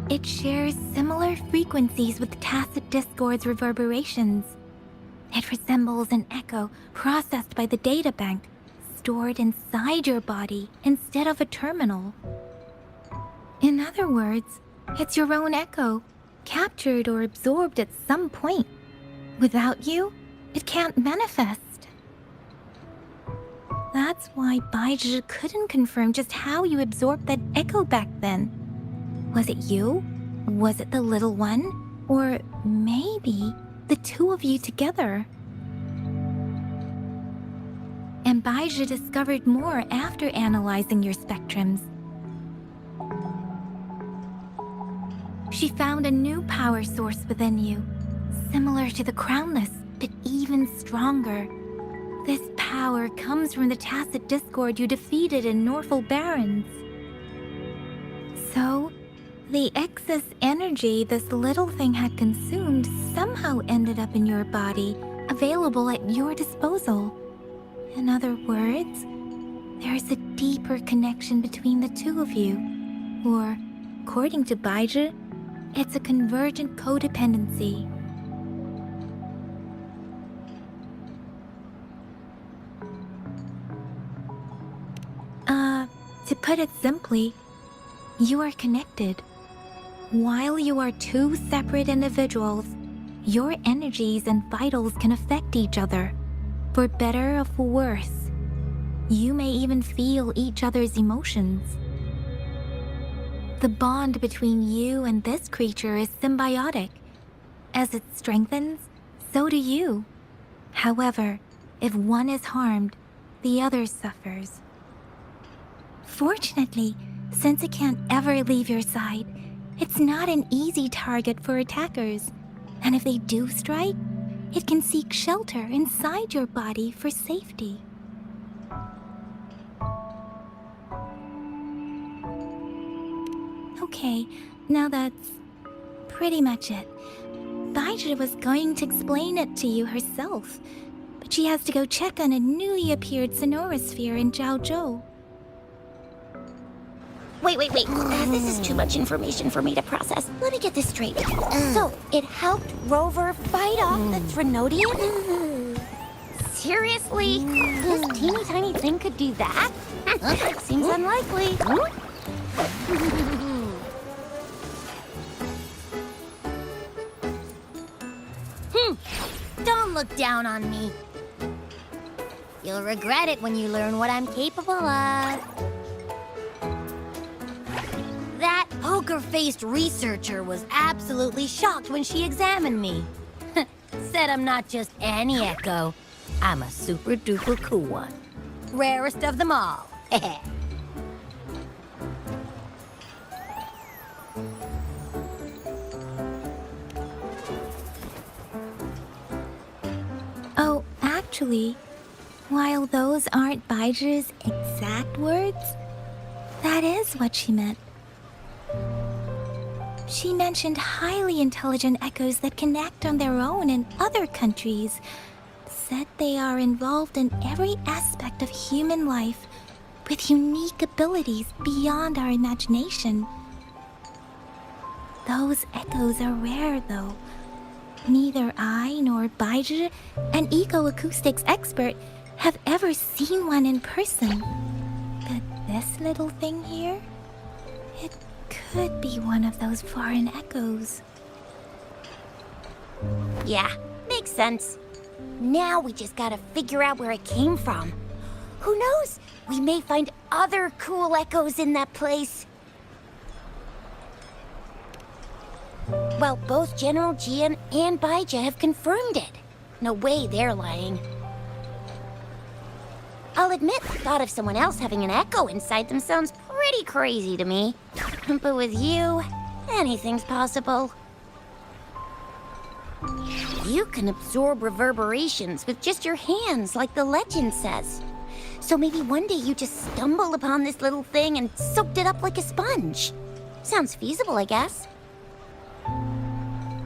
It shares similar frequencies with tacit discord's reverberations. It resembles an echo processed by the data bank, stored inside your body instead of a terminal. In other words, it's your own echo, captured or absorbed at some point. Without you, it can't manifest. That's why Baizhi couldn't confirm just how you absorbed that echo back then. Was it you? Was it the little one? Or maybe the two of you together? And Baizhi discovered more after analyzing your spectrums. She found a new power source within you, similar to the Crownless, but even stronger. This power comes from the tacit discord you defeated in Norfolk Barrens. So, the excess energy this little thing had consumed somehow ended up in your body, available at your disposal. In other words, there's a deeper connection between the two of you, Or, according to Baizhi, it's a convergent codependency. To put it simply, you are connected. While you are two separate individuals, your energies and vitals can affect each other, for better or for worse. You may even feel each other's emotions. The bond between you and this creature is symbiotic. As it strengthens, so do you. However, if one is harmed, the other suffers. Fortunately, since it can't ever leave your side, it's not an easy target for attackers. And if they do strike, it can seek shelter inside your body for safety. Okay, now that's pretty much it. Baizhi was going to explain it to you herself, but she has to go check on a newly appeared sonorosphere in Jinzhou. Wait. This is too much information for me to process. Let me get this straight. So, it helped Rover fight off the Threnodian? Seriously? This teeny tiny thing could do that? Seems unlikely. Don't look down on me. You'll regret it when you learn what I'm capable of. That poker-faced researcher was absolutely shocked when she examined me. Said I'm not just any echo. I'm a super-duper cool one. Rarest of them all. Oh, actually, while those aren't Baizhi's exact words, that is what she meant. She mentioned highly intelligent echoes that can act on their own in other countries. Said they are involved in every aspect of human life with unique abilities beyond our imagination. Those echoes are rare, though. Neither I nor Baizhi, an eco-acoustics expert, have ever seen one in person. But this little thing here, it could be one of those foreign echoes. Yeah, makes sense. Now we just gotta figure out where it came from. Who knows? We may find other cool echoes in that place. Well, both General Jian and Baizhi have confirmed it. No way they're lying. I'll admit, the thought of someone else having an echo inside them sounds pretty crazy to me. But with you, anything's possible. You can absorb reverberations with just your hands, like the legend says. So maybe one day you just stumbled upon this little thing and soaked it up like a sponge. Sounds feasible, I guess.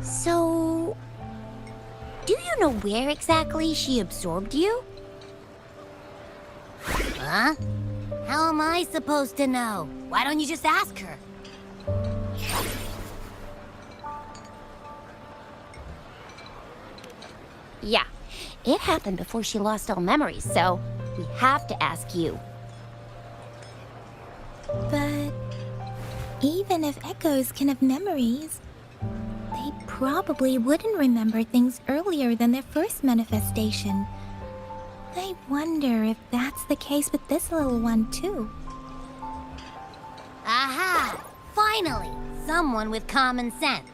So, do you know where exactly she absorbed you? Huh? How am I supposed to know? Why don't you just ask her? Yeah, it happened before she lost all memories, so we have to ask you. But even if echoes can have memories, they probably wouldn't remember things earlier than their first manifestation. I wonder if that's the case with this little one, too. Aha! Finally, someone with common sense.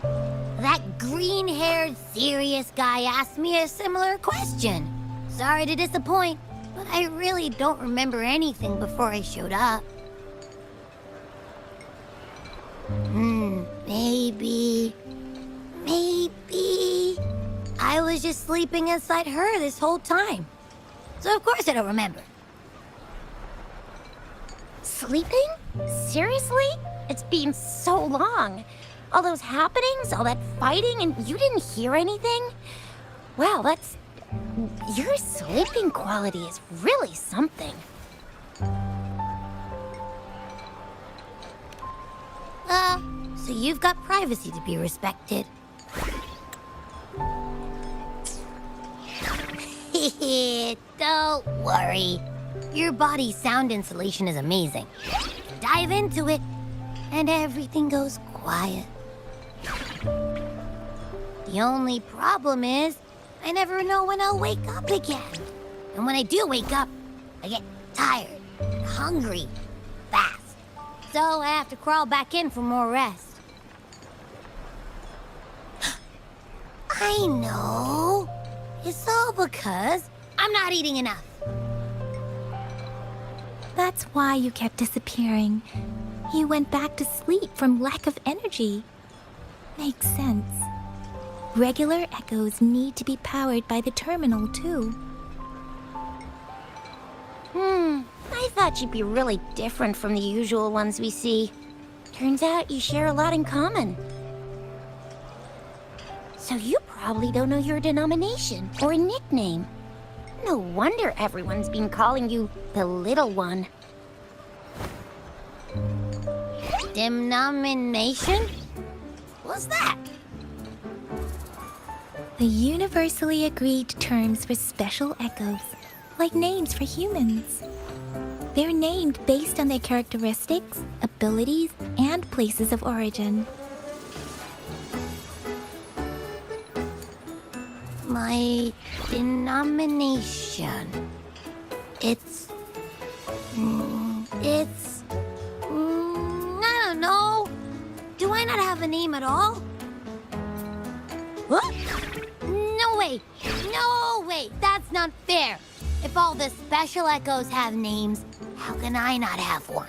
That green-haired, serious guy asked me a similar question. Sorry to disappoint, but I really don't remember anything before I showed up. Maybe... I was just sleeping inside her this whole time. So of course I don't remember. Sleeping? Seriously? It's been so long. All those happenings, all that fighting, and you didn't hear anything? Wow, that's... Your sleeping quality is really something. So you've got privacy to be respected. Don't worry. Your body's sound insulation is amazing. Dive into it, and everything goes quiet. The only problem is, I never know when I'll wake up again. And when I do wake up, I get tired and hungry fast. So I have to crawl back in for more rest. I know. It's all because I'm not eating enough. That's why you kept disappearing. You went back to sleep from lack of energy. Makes sense. Regular echoes need to be powered by the terminal, too. I thought you'd be really different from the usual ones we see. Turns out you share a lot in common. So you probably don't know your denomination or nickname. No wonder everyone's been calling you the Little One. Denomination? What's that? The universally agreed terms for special echoes, like names for humans. They're named based on their characteristics, abilities, and places of origin. My denomination. It's... I don't know. Do I not have a name at all? What? No way! No way! That's not fair! If all the special echoes have names, how can I not have one?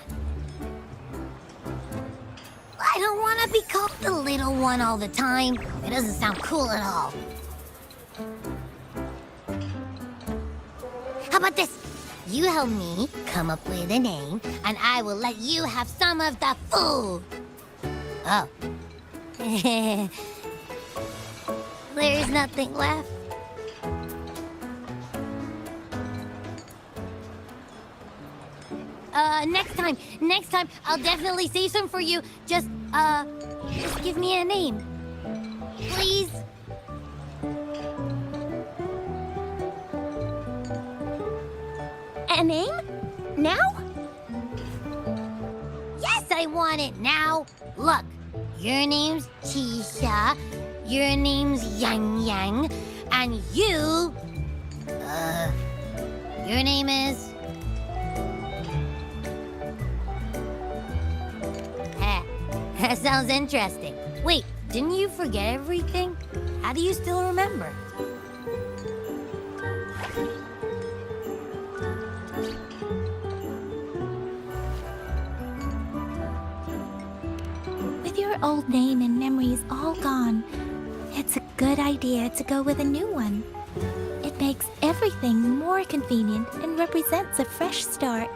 I don't want to be called the Little One all the time. It doesn't sound cool at all. How about this? You help me come up with a name, and I will let you have some of the food. Oh. There's nothing left. Next time, I'll definitely save some for you. Just give me a name. Please? A name? Now? Yes, I want it now. Look, your name's Tisha, your name's Yang Yang, and your name is... That sounds interesting. Wait, didn't you forget everything? How do you still remember? With your old name and memories all gone, it's a good idea to go with a new one. It makes everything more convenient and represents a fresh start.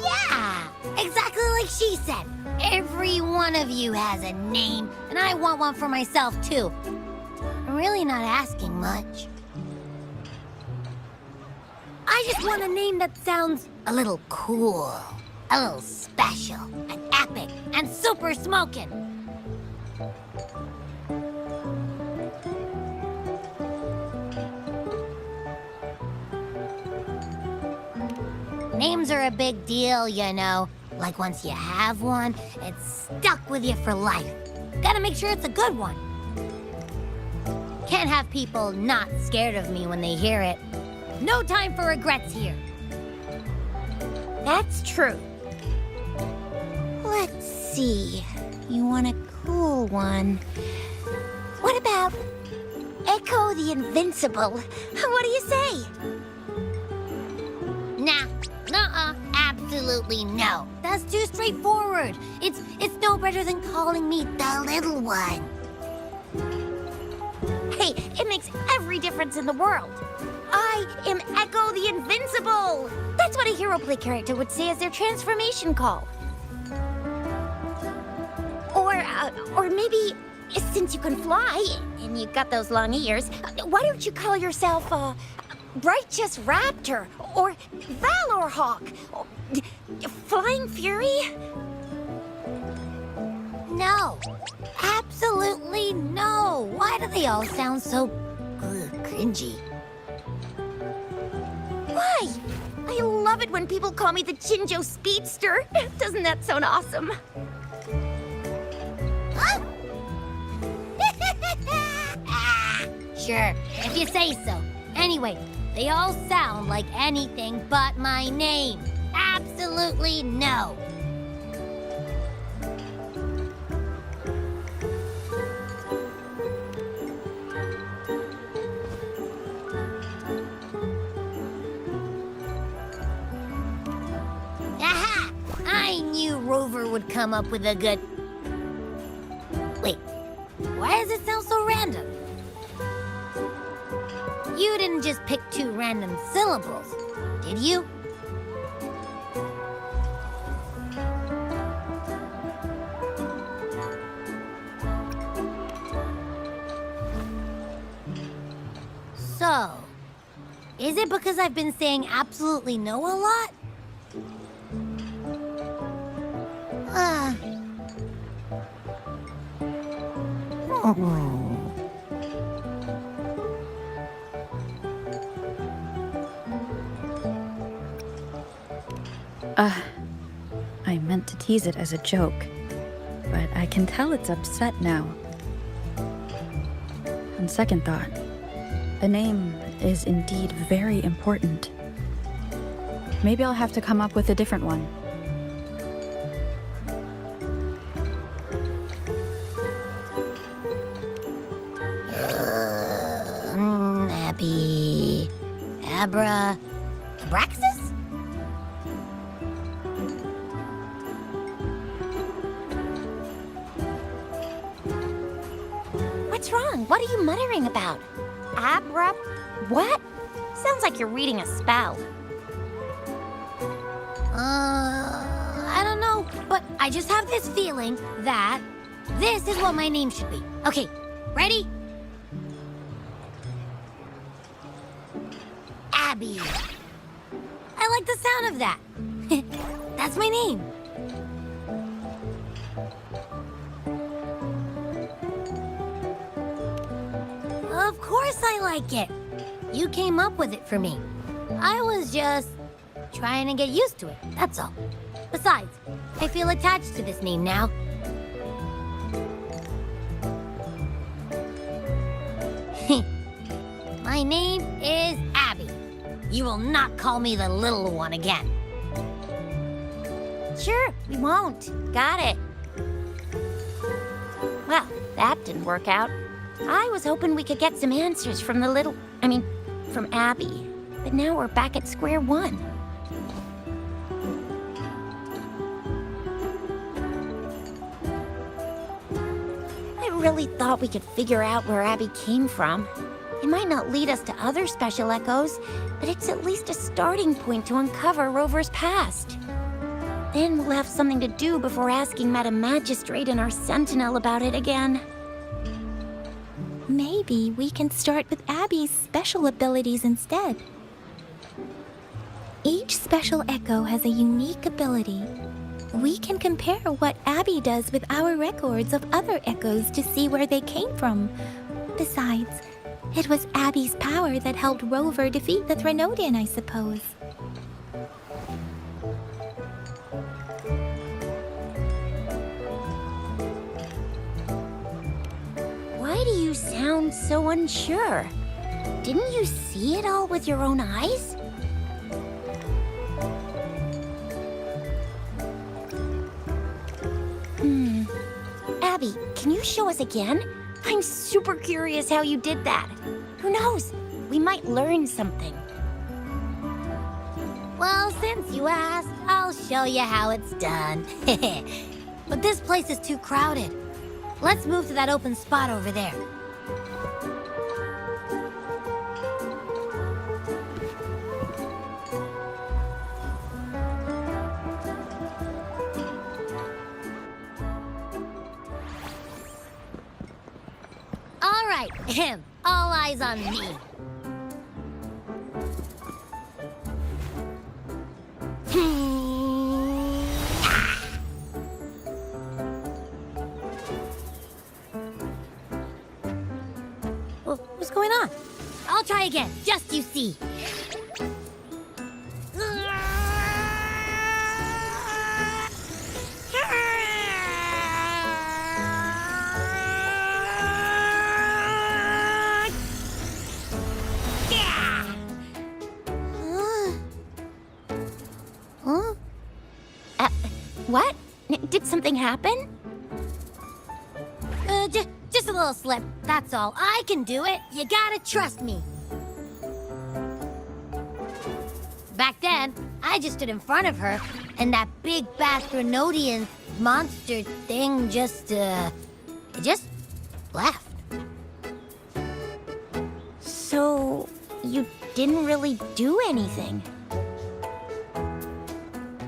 Yeah! Exactly like she said. Every one of you has a name, and I want one for myself, too. I'm really not asking much. I just want a name that sounds a little cool, a little special, and epic, and super smoking. Names are a big deal, you know. Like once you have one, it's stuck with you for life. Gotta make sure it's a good one. Can't have people not scared of me when they hear it. No time for regrets here. That's true. Let's see. You want a cool one. What about Echo the Invincible? What do you say? Nah. Nuh-uh. Absolutely no. That's too straightforward. It's no better than calling me the Little One. Hey, it makes every difference in the world. I am Echo the Invincible. That's what a hero play character would say as their transformation call. Or maybe, since you can fly, and you've got those long ears, why don't you call yourself, Righteous Raptor, or Valor Hawk, or Flying Fury? they all sound so cringy. Why? I love it when people call me the Jinzhou Speedster. Doesn't that sound awesome? Huh? Sure, if you say so. Anyway, they all sound like anything but my name. Absolutely no. Aha! I knew Rover would come up with a good... Wait, why does it sound so random? You didn't just pick two random syllables, did you? So, is it because I've been saying absolutely no a lot? I meant to tease it as a joke, but I can tell it's upset now. On second thought, the name is indeed very important. Maybe I'll have to come up with a different one. Abby... Abra... Abraxas? What's wrong? What are you muttering about? Abra... what? Sounds like you're reading a spell. I don't know, but I just have this feeling that this is what my name should be. Okay, ready? Abby. I like the sound of that. That's my name. Of course I like it. You came up with it for me. I was just trying to get used to it, that's all. Besides, I feel attached to this name now. My name is Abby. You will not call me the little one again. Sure, we won't. Got it. Well, that didn't work out. I was hoping we could get some answers from from Abby. But now we're back at square one. I really thought we could figure out where Abby came from. It might not lead us to other special echoes, but it's at least a starting point to uncover Rover's past. Then we'll have something to do before asking Madam Magistrate and our Sentinel about it again. Maybe we can start with Abby's special abilities instead. Each special echo has a unique ability. We can compare what Abby does with our records of other echoes to see where they came from. Besides, it was Abby's power that helped Rover defeat the Threnodian, I suppose. Why do you sound so unsure? Didn't you see it all with your own eyes? Abby, can you show us again? I'm super curious how you did that. Who knows? We might learn something. Well, since you asked, I'll show you how it's done. But this place is too crowded. Let's move to that open spot over there. All right, all eyes on me. What's going on? I'll try again, just you see. What? Did something happen? Just a little slip, that's all. I can do it. You gotta trust me. Back then, I just stood in front of her, and that big bad Threnodian monster thing just left. So, you didn't really do anything?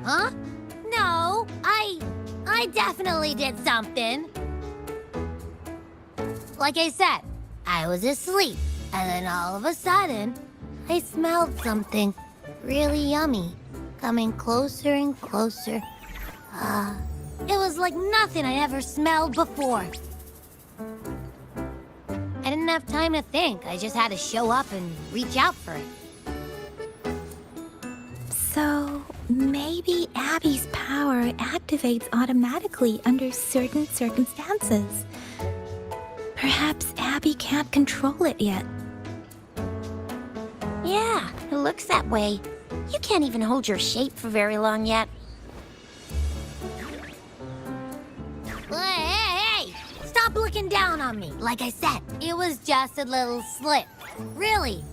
Huh? No, I definitely did something. Like I said, I was asleep, and then all of a sudden, I smelled something really yummy, coming closer and closer. It was like nothing I ever smelled before. I didn't have time to think. I just had to show up and reach out for it. So, maybe Abby's power activates automatically under certain circumstances. Perhaps Abby can't control it yet. Yeah, it looks that way. You can't even hold your shape for very long yet. Hey! Stop looking down on me. Like I said, it was just a little slip. Really.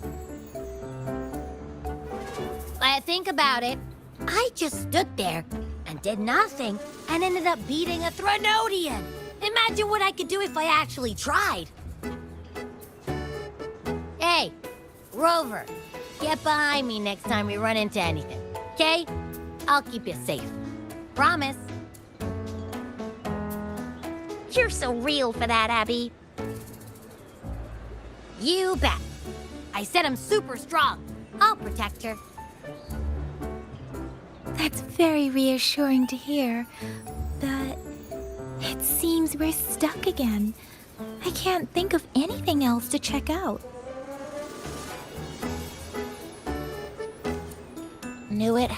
I think about it. I just stood there and did nothing and ended up beating a Threnodian. Imagine what I could do if I actually tried. Hey, Rover, get behind me next time we run into anything, okay? I'll keep you safe. Promise. You're so real for that, Abby. You bet. I said I'm super strong. I'll protect her. That's very reassuring to hear, but it seems we're stuck again. I can't think of anything else to check out. Knew it.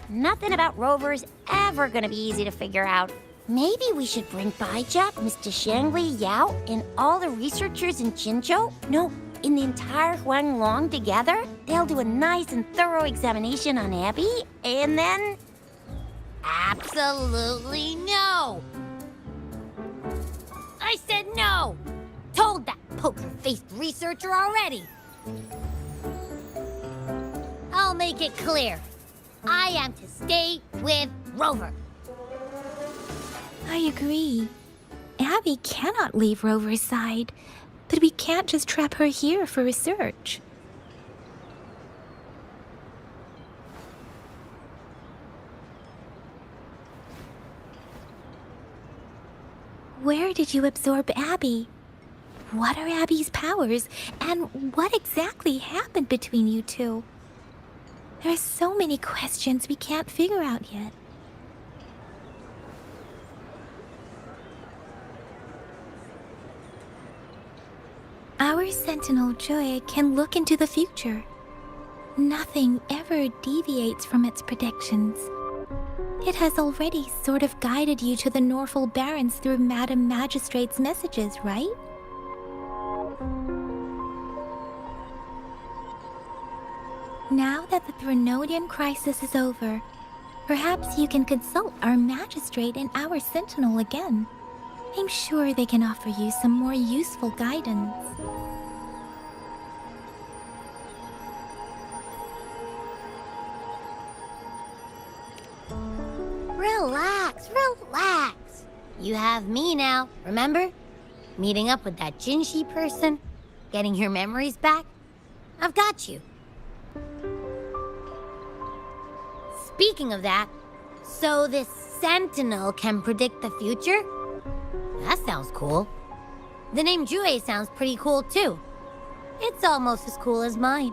Nothing about Rover's ever gonna be easy to figure out. Maybe we should bring Baijia, Mr. Shangli, Yao, and all the researchers in Jinzhou? No, in the entire Huanglong together? They'll do a nice and thorough examination on Abby, and then... Absolutely no! I said no! Told that poker-faced researcher already! I'll make it clear. I am to stay with Rover. I agree. Abby cannot leave Rover's side, but we can't just trap her here for research. Where did you absorb Abby? What are Abby's powers, and what exactly happened between you two? There are so many questions we can't figure out yet. Our Sentinel Joy can look into the future. Nothing ever deviates from its predictions. It has already sort of guided you to the Norfolk Barrens through Madam Magistrate's messages, right? Now that the Threnodian crisis is over, perhaps you can consult our Magistrate and our Sentinel again. I'm sure they can offer you some more useful guidance. Relax. You have me now, remember? Meeting up with that Jinzhou person, getting your memories back. I've got you. Speaking of that, so this Sentinel can predict the future? That sounds cool. The name Jue sounds pretty cool too. It's almost as cool as mine.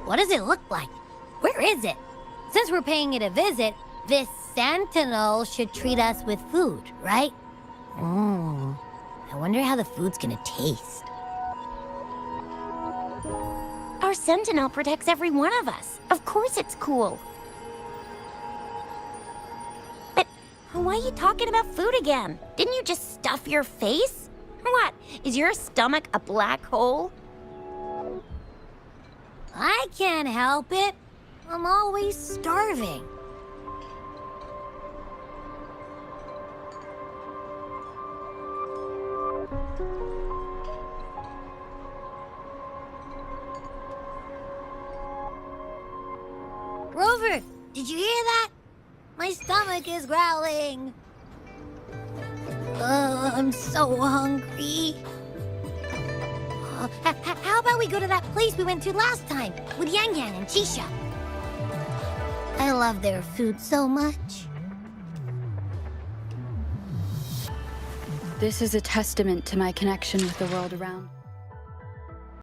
What does it look like? Where is it? Since we're paying it a visit, this Sentinel should treat us with food, right? I wonder how the food's gonna taste. Our sentinel protects every one of us. Of course it's cool. But why are you talking about food again? Didn't you just stuff your face? What? Is your stomach a black hole? I can't help it. I'm always starving. Rover, did you hear that? My stomach is growling. I'm so hungry. How about we go to that place we went to last time with Yang Yang and Chisha? I love their food so much. This is a testament to my connection with the world around.